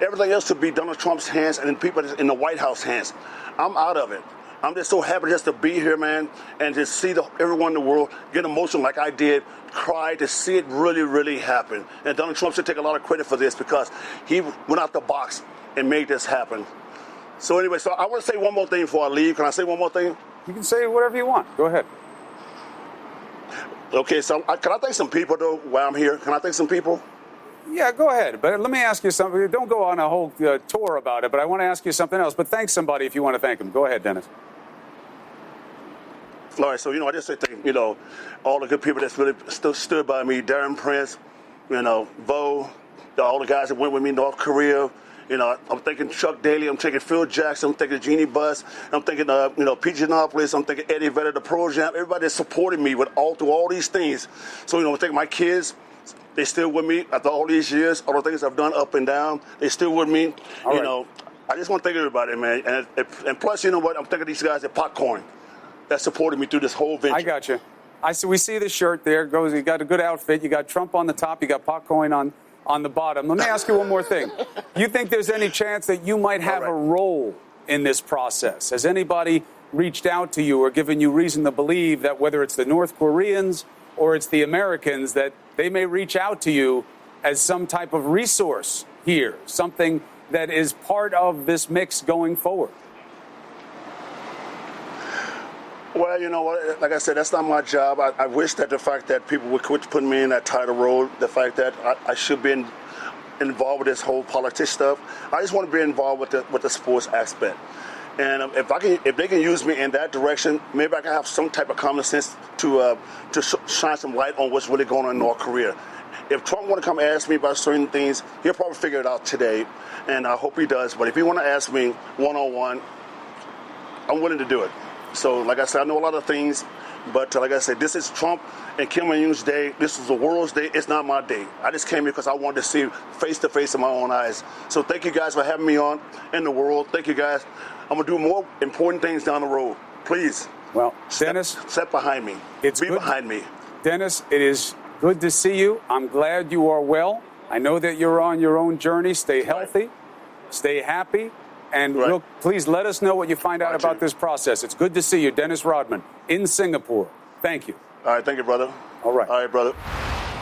Everything else should be Donald Trump's hands and people in the White House hands. I'm out of it. I'm just so happy just to be here, man, and to see everyone in the world get emotional like I did, cry, to see it really, really happen. And Donald Trump should take a lot of credit for this because he went out the box and made this happen. So anyway, so I want to say one more thing before I leave. Can I say one more thing? You can say whatever you want. Go ahead. Okay, so can I thank some people, though, while I'm here? Can I thank some people? Yeah, go ahead. But let me ask you something. Don't go on a whole tour about it, but I want to ask you something else. But thank somebody if you want to thank them. Go ahead, Dennis. All right, so, you know, I just say thank, you know, all the good people that's really stood by me, Darren Prince, you know, Vo, all the guys that went with me, North Korea. You know, I'm thinking Chuck Daly. I'm thinking Phil Jackson. I'm thinking Jeannie Buss. I'm thinking, you know, Pete Giannopoulos. I'm thinking Eddie Vedder, the Pro Jam. Everybody that supported me through all these things. So, you know, I think my kids, they still with me after all these years. All the things I've done up and down, they still with me. You know, I just want to thank everybody, man. And plus, you know what? I'm thinking these guys at Popcorn that supported me through this whole venture. I got you. We see the shirt there. You got a good outfit. You got Trump on the top. You got Popcorn on the bottom. Let me ask you one more thing. You think there's any chance that you might have a role in this process? Has anybody reached out to you or given you reason to believe that whether it's the North Koreans or it's the Americans, that they may reach out to you as some type of resource here, something that is part of this mix going forward? Well, you know what? Like I said, that's not my job. I wish that the fact that people would quit putting me in that title role, the fact that I should be involved with this whole politics stuff. I just want to be involved with the sports aspect. And if they can use me in that direction, maybe I can have some type of common sense to shine some light on what's really going on in North Korea. If Trump want to come ask me about certain things, he'll probably figure it out today, and I hope he does. But if he want to ask me one-on-one, I'm willing to do it. So, like I said, I know a lot of things, but like I said, this is Trump and Kim Jong-un's day. This is the world's day. It's not my day. I just came here because I wanted to see face-to-face in my own eyes. So thank you guys for having me on in the world. Thank you guys. I'm going to do more important things down the road. Please. Well, Dennis. Step behind me. Be behind me. Dennis, it is good to see you. I'm glad you are well. I know that you're on your own journey. Stay healthy. Stay happy. And please let us know what you find out about this process. It's good to see you, Dennis Rodman, in Singapore. Thank you. All right. Thank you, brother. All right. All right, brother.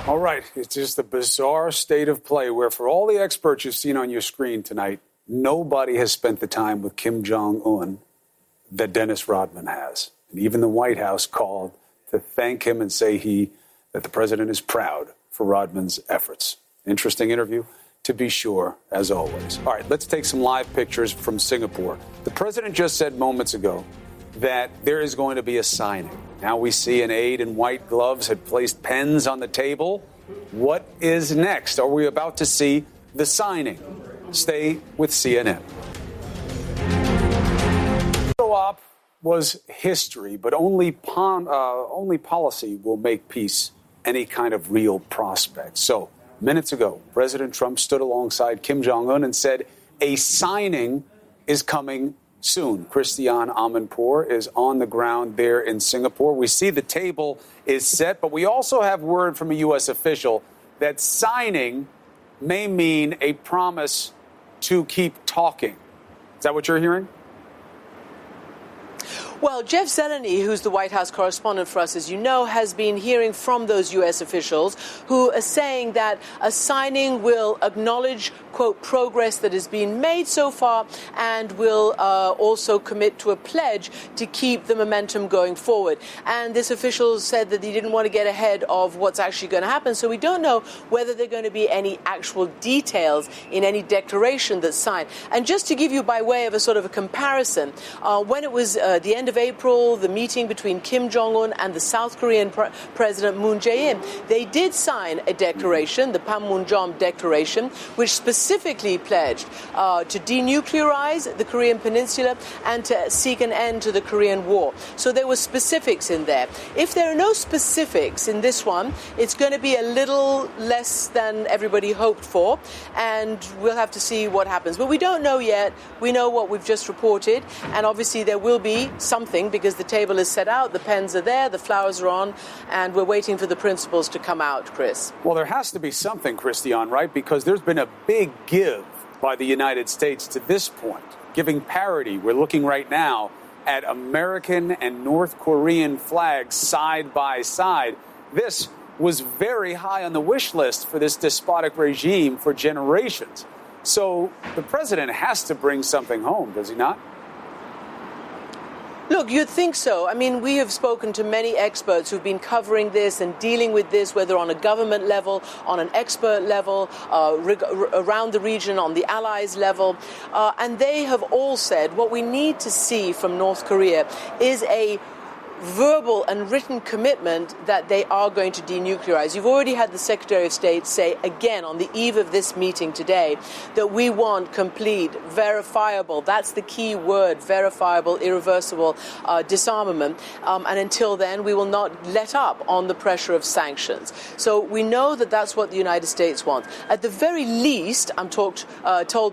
All right. It's just a bizarre state of play where, for all the experts you've seen on your screen tonight, nobody has spent the time with Kim Jong-un that Dennis Rodman has. And even the White House called to thank him and say that the president is proud for Rodman's efforts. Interesting interview, to be sure, as always. All right, let's take some live pictures from Singapore. The president just said moments ago that there is going to be a signing. Now we see an aide in white gloves had placed pens on the table. What is next? Are we about to see the signing? Stay with CNN. The op was history, but only policy will make peace any kind of real prospect. So, minutes ago, President Trump stood alongside Kim Jong-un and said a signing is coming soon. Christiane Amanpour is on the ground there in Singapore. We see the table is set, but we also have word from a U.S. official that signing may mean a promise to keep talking. Is that what you're hearing? Well, Jeff Zeleny, who's the White House correspondent for us, as you know, has been hearing from those U.S. officials who are saying that a signing will acknowledge, quote, progress that has been made so far and will also commit to a pledge to keep the momentum going forward. And this official said that he didn't want to get ahead of what's actually going to happen. So we don't know whether there are going to be any actual details in any declaration that's signed. And just to give you by way of a sort of a comparison, when it was the end of April, the meeting between Kim Jong-un and the South Korean President Moon Jae-in, they did sign a declaration, the Panmunjom Declaration, which specifically pledged to denuclearize the Korean Peninsula and to seek an end to the Korean War. So there were specifics in there. If there are no specifics in this one, it's going to be a little less than everybody hoped for, and we'll have to see what happens. But we don't know yet. We know what we've just reported, and obviously there will be something because the table is set out, the pens are there, the flowers are on, and we're waiting for the principals to come out, Chris. Well, there has to be something, Christiane, right? Because there's been a big give by the United States to this point, giving parity. We're looking right now at American and North Korean flags side by side. This was very high on the wish list for this despotic regime for generations. So the president has to bring something home, does he not? Look, you'd think so. I mean, we have spoken to many experts who've been covering this and dealing with this, whether on a government level, on an expert level, around the region, on the allies level. And they have all said what we need to see from North Korea is a verbal and written commitment that they are going to denuclearize. You've already had the Secretary of State say again on the eve of this meeting today that we want complete, verifiable, that's the key word, verifiable, irreversible disarmament. And until then, we will not let up on the pressure of sanctions. So we know that that's what the United States wants. At the very least, I'm told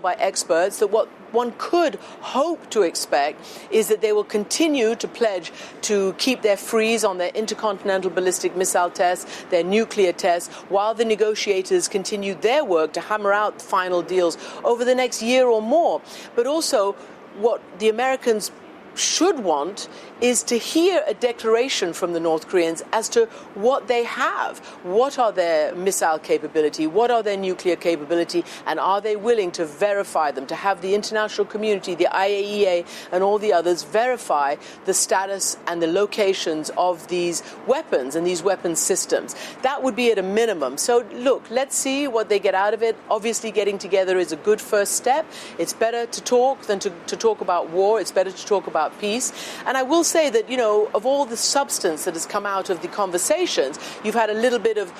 by experts that what one could hope to expect is that they will continue to pledge to keep their freeze on their intercontinental ballistic missile tests, their nuclear tests, while the negotiators continue their work to hammer out final deals over the next year or more. But also what the Americans should want is to hear a declaration from the North Koreans as to what they have. What are their missile capability? What are their nuclear capability? And are they willing to verify them, to have the international community, the IAEA and all the others verify the status and the locations of these weapons and these weapons systems? That would be at a minimum. So look, let's see what they get out of it. Obviously, getting together is a good first step. It's better to talk than to talk about war. It's better to talk about peace. And I will say that, of all the substance that has come out of the conversations, you've had a little bit of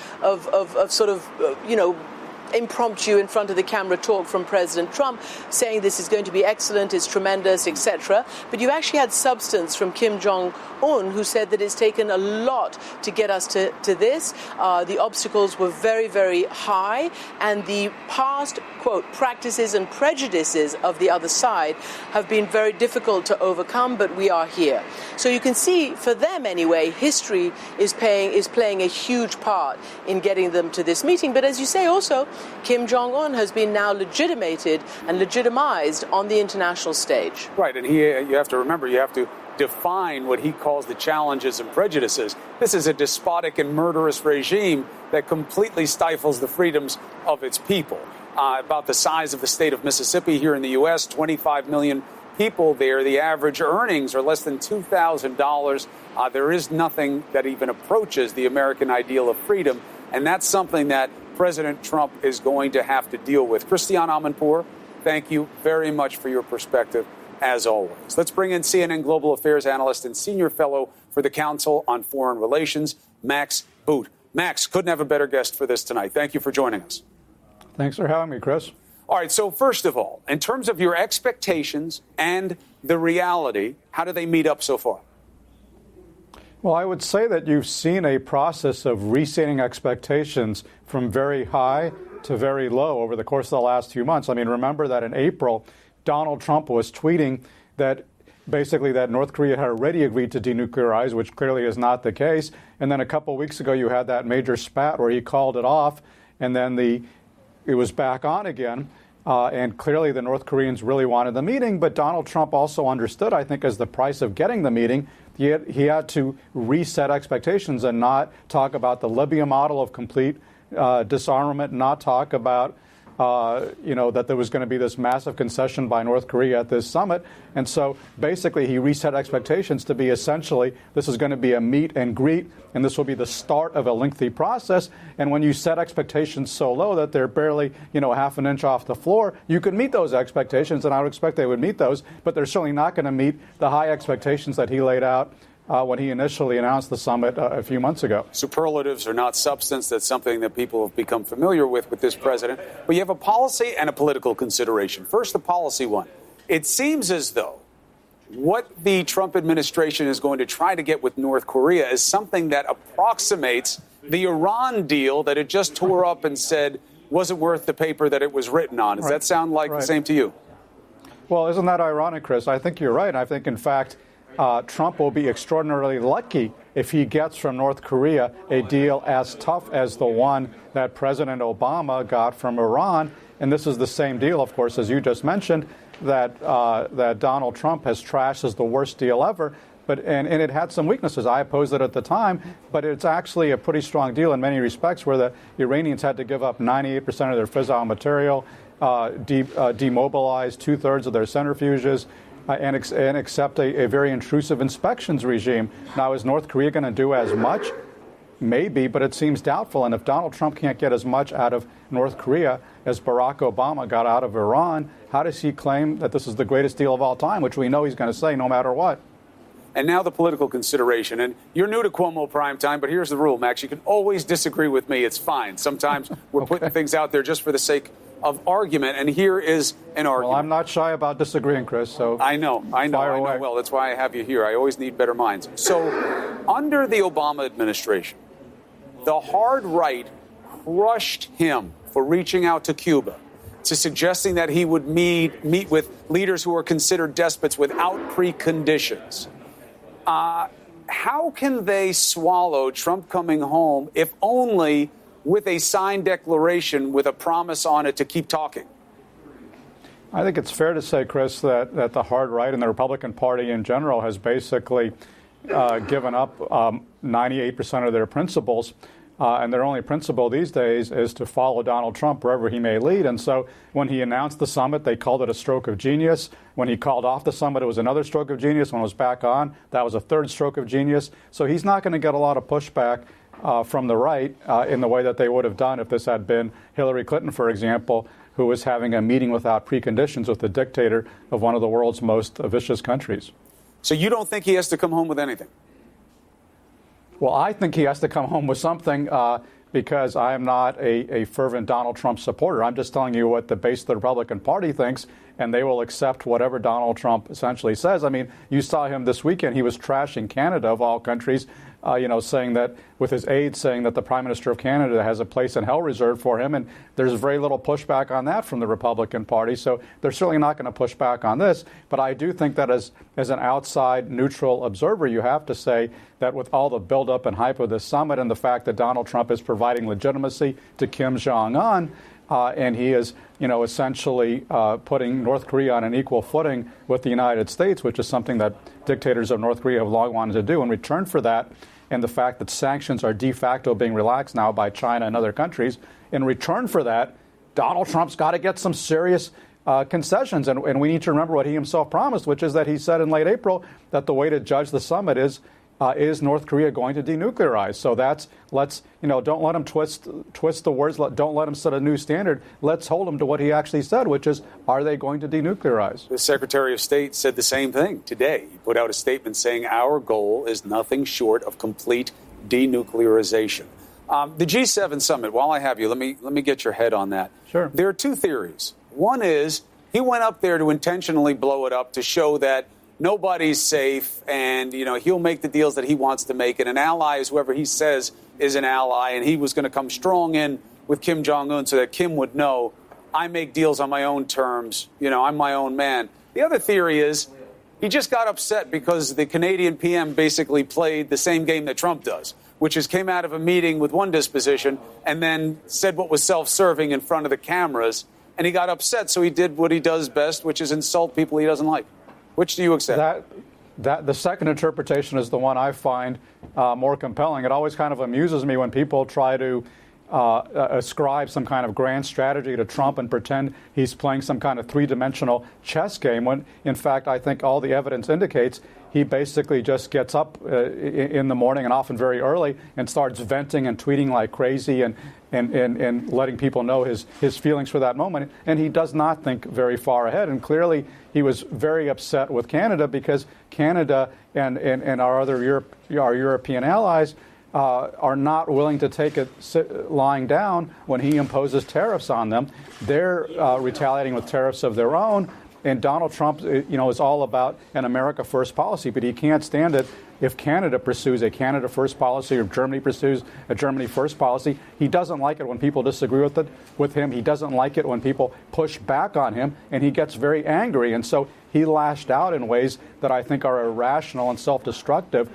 impromptu in front of the camera talk from President Trump saying this is going to be excellent, it's tremendous, etc. But you actually had substance from Kim Jong-un, who said that it's taken a lot to get us to this. The obstacles were very, very high, and the past, quote, practices and prejudices of the other side have been very difficult to overcome, but we are here. So you can see, for them anyway, history is playing a huge part in getting them to this meeting. But as you say also, Kim Jong-un has been now legitimated and legitimized on the international stage. Right, and you have to remember, you have to define what he calls the challenges and prejudices. This is a despotic and murderous regime that completely stifles the freedoms of its people. About the size of the state of Mississippi here in the U.S., 25 million people there. The average earnings are less than $2,000. There is nothing that even approaches the American ideal of freedom, and that's something that President Trump is going to have to deal with. Christiane Amanpour, thank you very much for your perspective, as always. Let's bring in CNN Global Affairs analyst and senior fellow for the Council on Foreign Relations, Max Boot. Max, couldn't have a better guest for this tonight. Thank you for joining us. Thanks for having me, Chris. All right, so first of all, in terms of your expectations and the reality, how do they meet up so far? Well, I would say that you've seen a process of resetting expectations from very high to very low over the course of the last few months. I mean, remember that in April, Donald Trump was tweeting that basically that North Korea had already agreed to denuclearize, which clearly is not the case. And then a couple of weeks ago, you had that major spat where he called it off, and then it was back on again. And clearly the North Koreans really wanted the meeting, but Donald Trump also understood, I think, as the price of getting the meeting, he had to reset expectations and not talk about the Libya model of complete disarmament, not talk about that there was going to be this massive concession by North Korea at this summit. And so basically he reset expectations to be essentially this is going to be a meet and greet, and this will be the start of a lengthy process. And when you set expectations so low that they're barely, half an inch off the floor, you can meet those expectations, and I would expect they would meet those, but they're certainly not going to meet the high expectations that he laid out when he initially announced the summit a few months ago. Superlatives are not substance. That's something that people have become familiar with this president. But you have a policy and a political consideration. First, the policy one. It seems as though what the Trump administration is going to try to get with North Korea is something that approximates the Iran deal that it just tore up and said wasn't worth the paper that it was written on. Does that sound like the same to you? Well, isn't that ironic, Chris? I think you're right. I think, in fact, Trump will be extraordinarily lucky if he gets from North Korea a deal as tough as the one that President Obama got from Iran. And this is the same deal, of course, as you just mentioned, that Donald Trump has trashed as the worst deal ever. And it had some weaknesses. I opposed it at the time, but it's actually a pretty strong deal in many respects, where the Iranians had to give up 98% of their fissile material, demobilize 2/3 of their centrifuges, and accept a very intrusive inspections regime. Now, is North Korea going to do as much? Maybe, but it seems doubtful. And if Donald Trump can't get as much out of North Korea as Barack Obama got out of Iran, how does he claim that this is the greatest deal of all time, which we know he's going to say no matter what? And now the political consideration. And you're new to Cuomo Primetime, but here's the rule, Max. You can always disagree with me. It's fine. Sometimes we're putting things out there just for the sake of argument, and here is an argument. Well, I'm not shy about disagreeing, Chris, so I know. Well, that's why I have you here. I always need better minds. So, under the Obama administration, the hard right crushed him for reaching out to Cuba, to suggesting that he would meet with leaders who are considered despots without preconditions. How can they swallow Trump coming home, if only with a signed declaration with a promise on it to keep talking? I think it's fair to say, Chris, that the hard right and the Republican Party in general has basically given up 98% of their principles. And their only principle these days is to follow Donald Trump wherever he may lead. And so when he announced the summit, they called it a stroke of genius. When he called off the summit, it was another stroke of genius. When it was back on, that was a third stroke of genius. So he's not going to get a lot of pushback from the right in the way that they would have done if this had been Hillary Clinton, for example, who was having a meeting without preconditions with the dictator of one of the world's most vicious countries. So you don't think he has to come home with anything? Well, I think he has to come home with something because I am not a fervent Donald Trump supporter. I'm just telling you what the base of the Republican Party thinks, and they will accept whatever Donald Trump essentially says. I mean, you saw him this weekend. He was trashing Canada, of all countries, saying that with his aides, saying that the Prime Minister of Canada has a place in hell reserved for him. And there's very little pushback on that from the Republican Party. So they're certainly not going to push back on this. But I do think that as an outside neutral observer, you have to say that with all the buildup and hype of this summit and the fact that Donald Trump is providing legitimacy to Kim Jong-un, and he is, essentially putting North Korea on an equal footing with the United States, which is something that dictators of North Korea have long wanted to do. In return for that, and the fact that sanctions are de facto being relaxed now by China and other countries, in return for that, Donald Trump's got to get some serious concessions. And we need to remember what he himself promised, which is that he said in late April that the way to judge the summit is North Korea going to denuclearize? So don't let him twist the words. Don't let him set a new standard. Let's hold him to what he actually said, which is, are they going to denuclearize? The Secretary of State said the same thing today. He put out a statement saying our goal is nothing short of complete denuclearization. The G7 summit, while I have you, let me get your head on that. Sure. There are two theories. One is he went up there to intentionally blow it up to show that nobody's safe, and, he'll make the deals that he wants to make. And an ally is whoever he says is an ally. And he was going to come strong in with Kim Jong-un so that Kim would know, I make deals on my own terms. I'm my own man. The other theory is he just got upset because the Canadian PM basically played the same game that Trump does, which is came out of a meeting with one disposition and then said what was self-serving in front of the cameras. And he got upset. So he did what he does best, which is insult people he doesn't like. Which do you accept? That the second interpretation is the one I find more compelling. It always kind of amuses me when people try to ascribe some kind of grand strategy to Trump and pretend he's playing some kind of three-dimensional chess game, when, in fact, I think all the evidence indicates he basically just gets up in the morning, and often very early, and starts venting and tweeting like crazy and letting people know his feelings for that moment. And he does not think very far ahead. And clearly he was very upset with Canada because Canada and our other our European allies are not willing to take it lying down when he imposes tariffs on them. They're retaliating with tariffs of their own. And Donald Trump, is all about an America First policy, but he can't stand it if Canada pursues a Canada First policy or Germany pursues a Germany First policy. He doesn't like it when people disagree with him. He doesn't like it when people push back on him, and he gets very angry. And so he lashed out in ways that I think are irrational and self-destructive.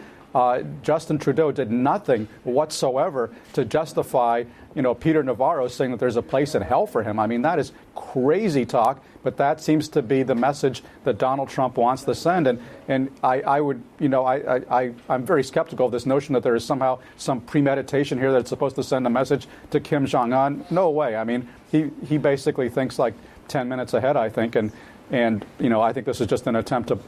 Justin Trudeau did nothing whatsoever to justify, Peter Navarro saying that there's a place in hell for him. I mean, that is crazy talk, but that seems to be the message that Donald Trump wants to send. And I'm very skeptical of this notion that there is somehow some premeditation here that's supposed to send a message to Kim Jong-un. No way. I mean, he basically thinks like 10 minutes ahead, I think, and I think this is just an attempt to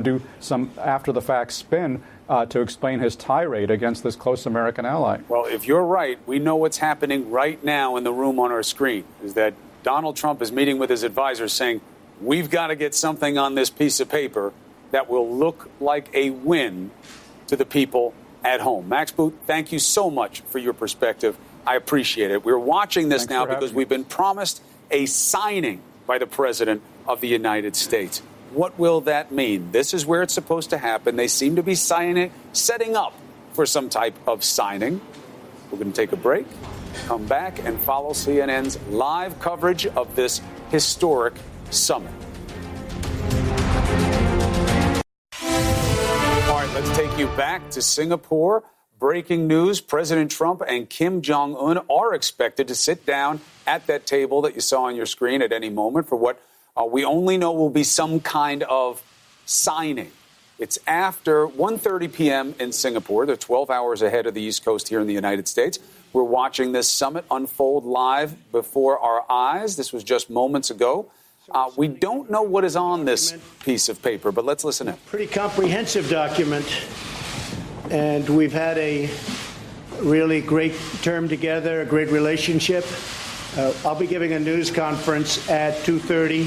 do some after-the-fact spin to explain his tirade against this close American ally. Well, if you're right, we know what's happening right now in the room on our screen, is that Donald Trump is meeting with his advisors saying, we've got to get something on this piece of paper that will look like a win to the people at home. Max Boot, thank you so much for your perspective. I appreciate it. We're watching this now because we've been promised a signing by the President of the United States. What will that mean? This is where it's supposed to happen. They seem to be setting up for some type of signing. We're going to take a break, come back, and follow CNN's live coverage of this historic summit. All right, let's take you back to Singapore. Breaking news, President Trump and Kim Jong-un are expected to sit down at that table that you saw on your screen at any moment for what We only know will be some kind of signing. It's after 1:30 p.m. in Singapore. They're 12 hours ahead of the East Coast here in the United States. We're watching this summit unfold live before our eyes. This was just moments ago. We don't know what is on this piece of paper, but let's listen in. Pretty comprehensive document, and we've had a really great term together, a great relationship. I'll be giving a news conference at 2:30,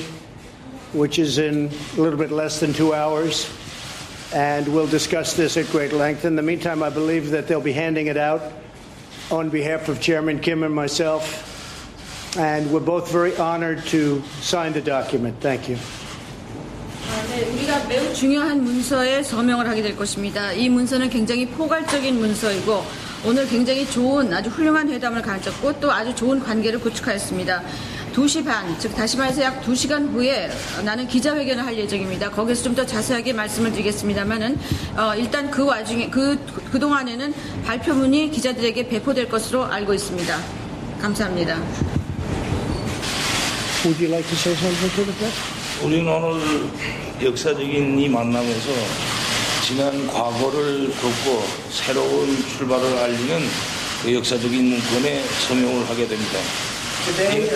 which is in a little bit less than 2 hours, and we'll discuss this at great length. In the meantime, I believe that they'll be handing it out on behalf of Chairman Kim and myself. And we're both very honored to sign the document. Thank you. 네, 우리가 매우 중요한 문서에 서명을 하게 될 것입니다. 이 문서는 굉장히 포괄적인 문서이고 오늘 굉장히 좋은 아주 훌륭한 회담을 가졌고 또 아주 좋은 관계를 구축하였습니다. 2시 반, 즉 다시 말해서 약 2시간 후에 나는 기자회견을 할 예정입니다. 거기서 좀 더 자세하게 말씀을 드리겠습니다만은 일단 그 와중에 그동안에는 발표문이 기자들에게 배포될 것으로 알고 있습니다. 감사합니다. Would you like to say something to the press? 우리는 오늘 역사적인 이 만남에서 지난 과거를 덮고 새로운 출발을 알리는 그 역사적인 문건에 서명을 하게 됩니다. Today,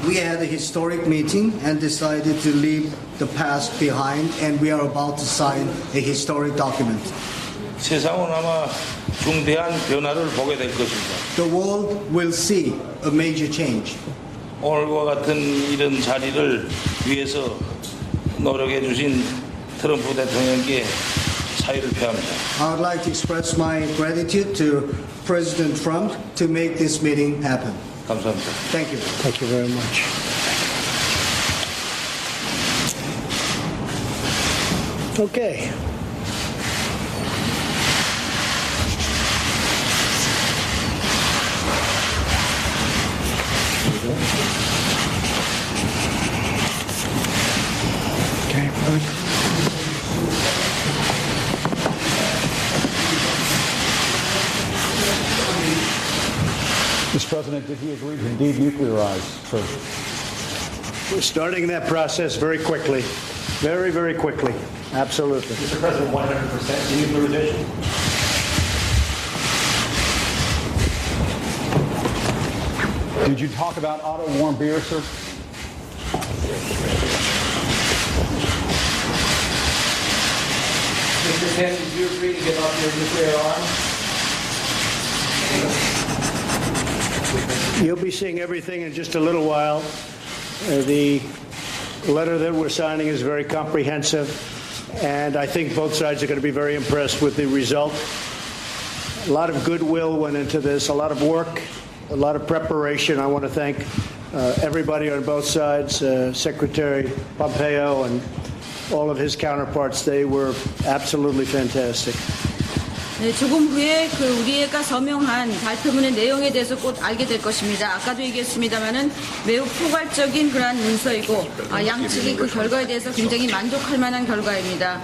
we had a historic meeting and decided to leave the past behind, and we are about to sign a historic document. 세상은 아마 중대한 변화를 보게 될 것입니다. The world will see a major change. 오늘과 같은 이런 자리를 위해서 노력해 주신 트럼프 대통령께 사의를 표합니다. I would like to express my gratitude to President Trump to make this meeting happen. 감사합니다. Thank you. Thank you very much. Okay. Okay, good. Mr. President, did he agree to indeed nuclearize Persia? We're starting that process very quickly. Very, very quickly. Absolutely. Mr. President, 100% denuclearization? Did you talk about auto-warm beer, sir? Mr. Penn, did you agree to give up your nuclear arms? You'll be seeing everything in just a little while. The letter that we're signing is very comprehensive, and I think both sides are going to be very impressed with the result. A lot of goodwill went into this, a lot of work, a lot of preparation. I want to thank everybody on both sides, Secretary Pompeo and all of his counterparts. They were absolutely fantastic. 네, 조금 후에 우리가 서명한 발표문의 내용에 대해서 곧 알게 될 것입니다. 아까도 얘기했습니다마는 매우 포괄적인 그러한 문서이고 양측이 그 결과에 대해서 굉장히 만족할 만한 결과입니다.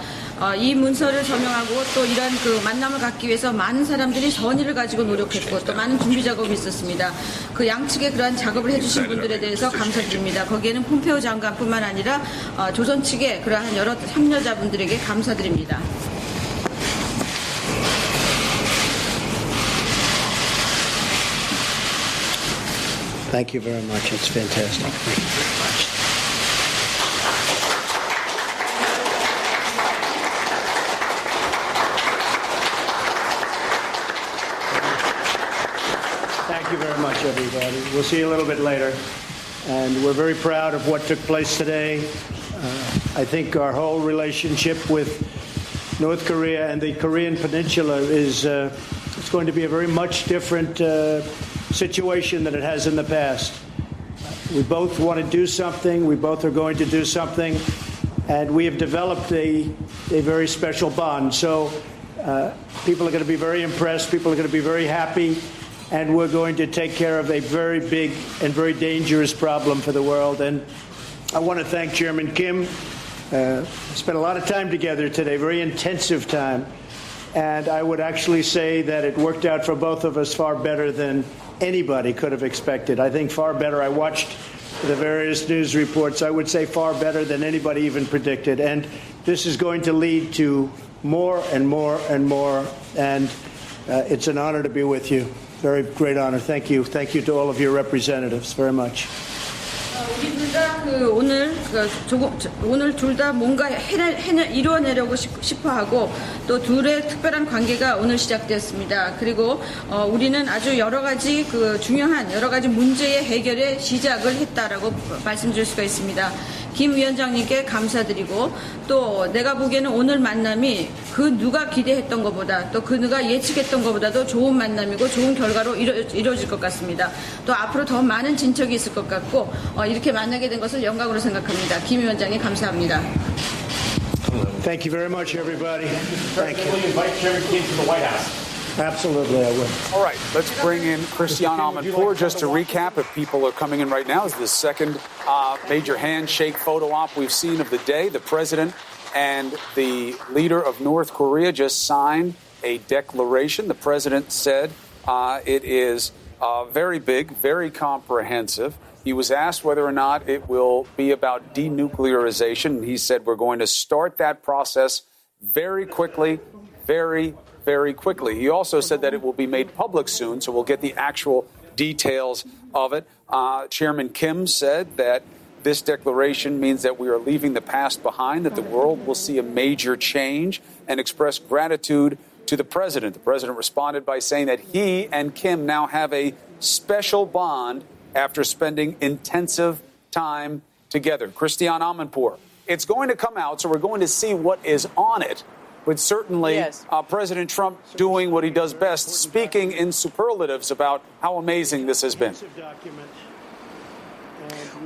이 문서를 서명하고 또 이런 그 만남을 갖기 위해서 많은 사람들이 선의를 가지고 노력했고 또 많은 준비 작업이 있었습니다. 그 양측의 그러한 작업을 해주신 분들에 대해서 감사드립니다. 거기에는 폼페오 장관뿐만 아니라 조선 측의 그러한 여러 협력자분들에게 감사드립니다. Thank you very much. It's fantastic. Thank you very much. Thank you very much, everybody. We'll see you a little bit later. And we're very proud of what took place today. I think our whole relationship with North Korea and the Korean Peninsula is it's going to be a very much different situation than it has in the past. We both want to do something. We both are going to do something. And we have developed a very special bond. So people are going to be very impressed. People are going to be very happy. And we're going to take care of a very big and very dangerous problem for the world. And I want to thank Chairman Kim. Spent a lot of time together today, very intensive time. And I would actually say that it worked out for both of us far better than anybody could have expected. I think far better. I watched the various news reports, I would say far better than anybody even predicted. And this is going to lead to more and more and more. And it's an honor to be with you. Very great honor. Thank you. Thank you to all of your representatives very much. 우리 둘 다 오늘 둘 다 뭔가 이루어내려고 싶어하고 또 둘의 특별한 관계가 오늘 시작됐습니다. 그리고 우리는 아주 여러 가지 중요한 여러 가지 문제의 해결에 시작을 했다라고 말씀드릴 수가 있습니다. 김 위원장님께 감사드리고 또 내가 보기에는 오늘 만남이 누가 기대했던 것보다 또 누가 예측했던 것보다도 좋은 만남이고 좋은 결과로 이루어질 것 같습니다. 또 앞으로 더 많은 진척이 있을 것 같고 이렇게 만나게 된 것을 영광으로 생각합니다. 김 위원장님 감사합니다. Thank you very much, everybody. Thank you. Will you invite Chairman Kim to the White House? Absolutely, I will. All right, let's bring in Christiane Amanpour just to recap. If people are coming in right now, it's the second major handshake photo op we've seen of the day. The president and the leader of North Korea just signed a declaration. The president said it is very big, very comprehensive. He was asked whether or not it will be about denuclearization. He said we're going to start that process very quickly, very quickly. He also said that it will be made public soon, so we'll get the actual details of it. Chairman Kim said that this declaration means that we are leaving the past behind, that the world will see a major change, and expressed gratitude to the president. The president responded by saying that he and Kim now have a special bond after spending intensive time together. Christiane Amanpour, it's going to come out, so we're going to see what is on it. But certainly, yes. President Trump doing what he does best, speaking in superlatives about how amazing this has been.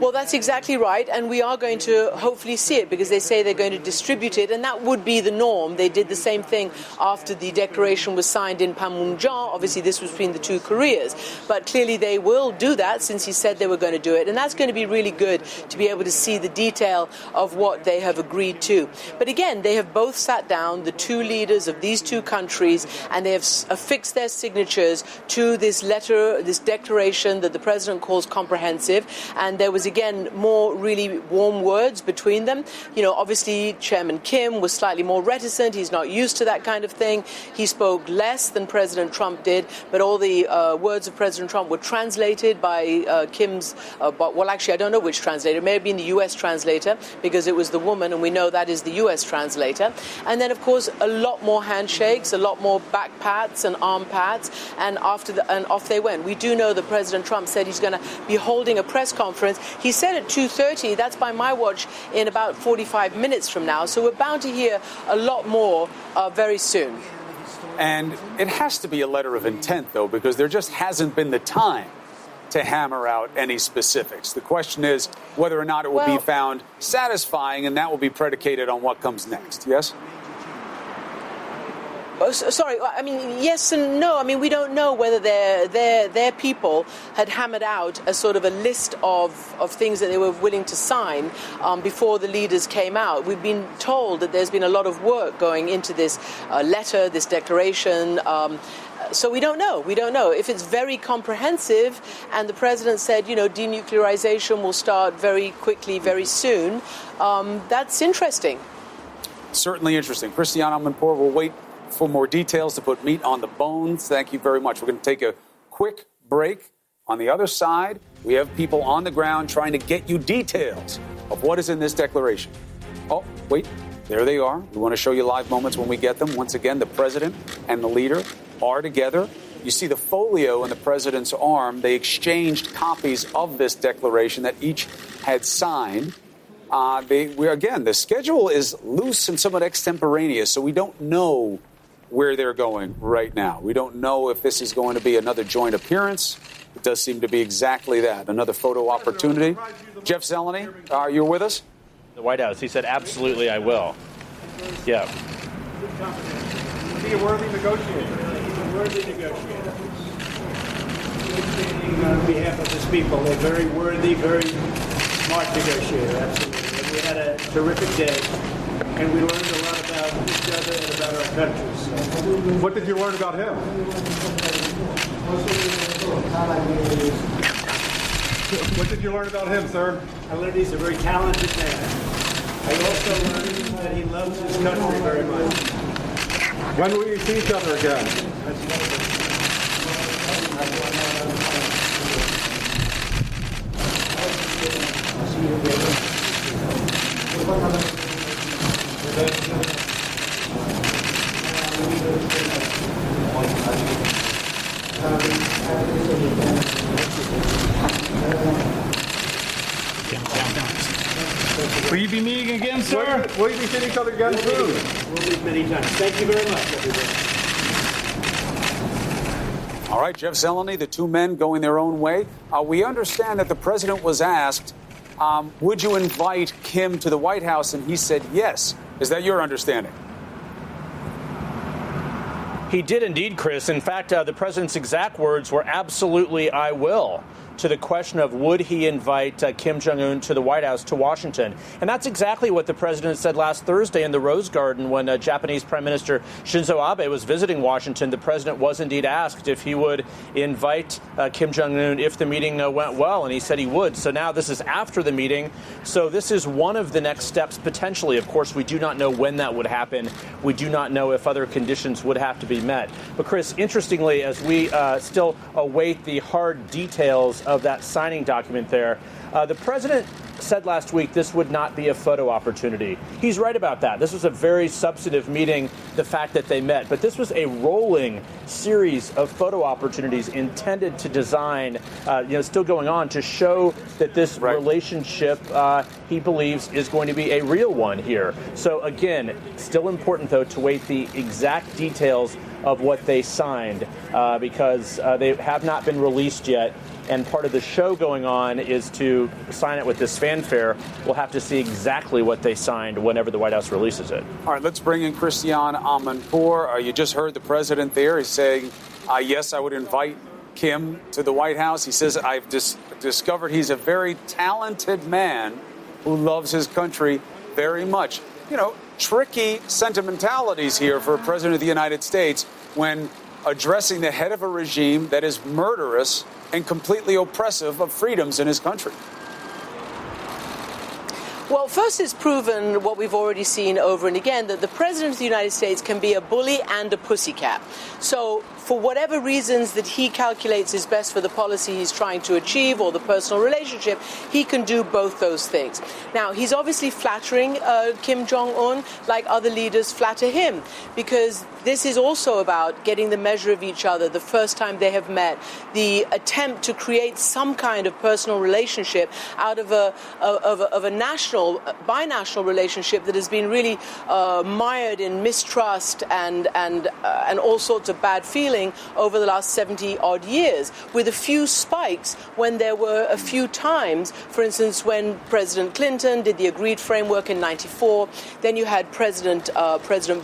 Well, that's exactly right, and we are going to hopefully see it because they say they're going to distribute it, and that would be the norm. They did the same thing after the declaration was signed in Panmunjom. Obviously, this was between the two Koreas, but clearly they will do that since he said they were going to do it, and that's going to be really good to be able to see the detail of what they have agreed to. But again, they have both sat down, the two leaders of these two countries, and they have affixed their signatures to this letter, this declaration that the president calls comprehensive, and there was again more really warm words between them. You know, obviously Chairman Kim was slightly more reticent. He's not used to that kind of thing. He spoke less than President Trump did, but all the words of President Trump were translated by Kim's, well, actually, I don't know which translator. It may have been the U.S. translator because it was the woman, and we know that is the U.S. translator. And then, of course, a lot more handshakes, a lot more back pats and arm pats, and off they went. We do know that President Trump said he's going to be holding a press conference. He said at 2:30, that's by my watch, in about 45 minutes from now. So we're bound to hear a lot more very soon. And it has to be a letter of intent, though, because there just hasn't been the time to hammer out any specifics. The question is whether or not it will be found satisfying, and that will be predicated on what comes next. Yes? Sorry, I mean, yes and no. I mean, we don't know whether their people had hammered out a sort of a list of things that they were willing to sign before the leaders came out. We've been told that there's been a lot of work going into this letter, this declaration. So we don't know. We don't know. If it's very comprehensive and the president said, you know, denuclearization will start very quickly, very soon, that's interesting. Certainly interesting. Christiane Amanpour will wait for more details to put meat on the bones. Thank you very much. We're going to take a quick break. On the other side, we have people on the ground trying to get you details of what is in this declaration. Oh, wait, there they are. We want to show you live moments when we get them. Once again, the president and the leader are together. You see the folio in the president's arm. They exchanged copies of this declaration that each had signed. Again, the schedule is loose and somewhat extemporaneous, so we don't know where they're going right now. We don't know if this is going to be another joint appearance. It does seem to be exactly that, another photo opportunity. Jeff Zeleny, you're with us? The White House. He said, absolutely, I will. Yeah. Be a worthy negotiator. A worthy negotiator. Speaking on behalf of his people, a very worthy, very smart negotiator, absolutely. And we had a terrific day, and we learned a lot about each other and about our countries. So. What did you learn about him? What did you learn about him, sir? I learned he's a very talented man. I also learned that he loves his country very much. When will you see each other again? Will you be meeting again, sir? Will you be seeing each other again soon? We'll meet many times. Thank you very much, everybody. All right, Jeff Zeleny, the two men going their own way. We understand that the president was asked, would you invite Kim to the White House? And he said yes. Is that your understanding? He did indeed, Chris. In fact, the president's exact words were absolutely, I will, to the question of would he invite Kim Jong-un to the White House, to Washington. And that's exactly what the president said last Thursday in the Rose Garden when Japanese Prime Minister Shinzo Abe was visiting Washington. The president was indeed asked if he would invite Kim Jong-un if the meeting went well, and he said he would. So now this is after the meeting. So this is one of the next steps potentially. Of course, we do not know when that would happen. We do not know if other conditions would have to be met. But Chris, interestingly, as we still await the hard details of that signing document there, the president said last week this would not be a photo opportunity. He's right about that. This was a very substantive meeting, the fact that they met. But this was a rolling series of photo opportunities intended to design, still going on, to show that this relationship, he believes, is going to be a real one here. So, again, still important, though, to wait the exact details of what they signed because they have not been released yet. And part of the show going on is to sign it with this fanfare. We'll have to see exactly what they signed whenever the White House releases it. All right, let's bring in Christiane Amanpour. You just heard the president there. He's saying, yes, I would invite Kim to the White House. He says, I've discovered he's a very talented man who loves his country very much. You know, tricky sentimentalities here for a president of the United States when addressing the head of a regime that is murderous and completely oppressive of freedoms in his country. Well, first, it's proven what we've already seen over and again, that the president of the United States can be a bully and a pussycat. So for whatever reasons that he calculates is best for the policy he's trying to achieve or the personal relationship, he can do both those things. Now, he's obviously flattering Kim Jong-un like other leaders flatter him, because this is also about getting the measure of each other the first time they have met, the attempt to create some kind of personal relationship out of a national, binational relationship that has been really mired in mistrust and all sorts of bad feelings over the last 70-odd years, with a few spikes when there were a few times, for instance, when President Clinton did the agreed framework in '94, then you had President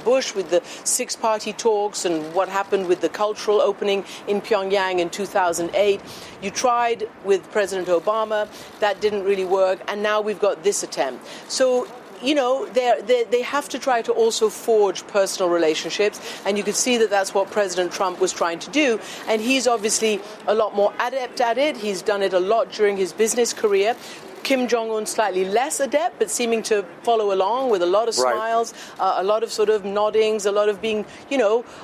Bush with the six-party talks and what happened with the cultural opening in Pyongyang in 2008. You tried with President Obama, that didn't really work, and now we've got this attempt. So, you know, they have to try to also forge personal relationships, and you could see that that's what President Trump was trying to do, and he's obviously a lot more adept at it. He's done it a lot during his business career. Kim Jong-un slightly less adept, but seeming to follow along with a lot of smiles, a lot of sort of noddings, a lot of being,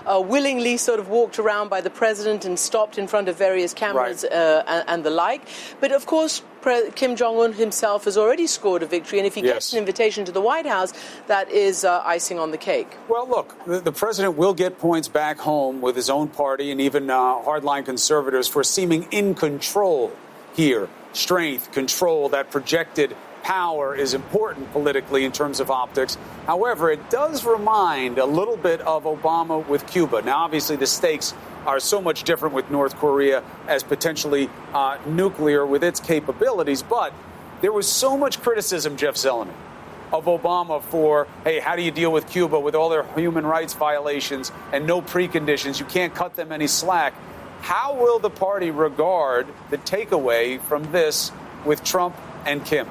willingly sort of walked around by the president and stopped in front of various cameras and the like. But of course, Kim Jong-un himself has already scored a victory, and if he gets an invitation to the White House, that is icing on the cake. Well, look, the president will get points back home with his own party and even hardline conservatives for seeming in control here. Strength, control, that projected power is important politically in terms of optics. However, it does remind a little bit of Obama with Cuba. Now, obviously, the stakes are so much different with North Korea as potentially nuclear with its capabilities. But there was so much criticism, Jeff Zeleny, of Obama for, hey, how do you deal with Cuba with all their human rights violations and no preconditions? You can't cut them any slack. How will the party regard the takeaway from this with Trump and Kim?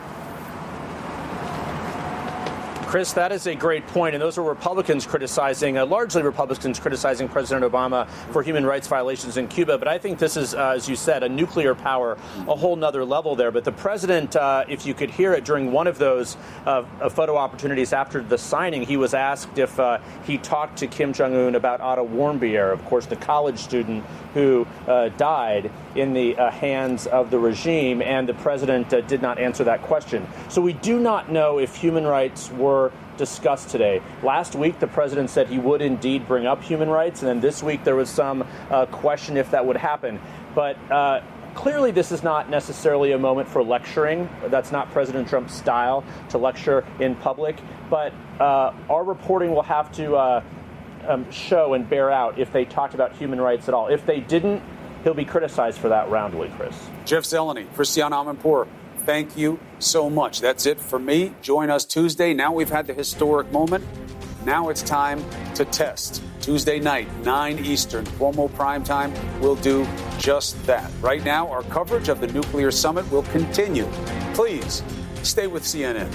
Chris, that is a great point, and those are Republicans criticizing, largely Republicans criticizing President Obama for human rights violations in Cuba. But I think this is, as you said, a nuclear power, a whole nother level there. But the president, if you could hear it during one of those photo opportunities after the signing, he was asked if he talked to Kim Jong-un about Otto Warmbier, of course, the college student who died in the hands of the regime, and the president did not answer that question. So we do not know if human rights were discussed today. Last week, the president said he would indeed bring up human rights, and then this week there was some question if that would happen. But clearly this is not necessarily a moment for lecturing. That's not President Trump's style to lecture in public. But our reporting will have to show and bear out if they talked about human rights at all. If they didn't, he'll be criticized for that roundly, Chris. Jeff Zeleny, Christiane Amanpour, thank you so much. That's it for me. Join us Tuesday. Now we've had the historic moment. Now it's time to test. Tuesday night, 9 Eastern, Cuomo Primetime will do just that. Right now, our coverage of the nuclear summit will continue. Please stay with CNN.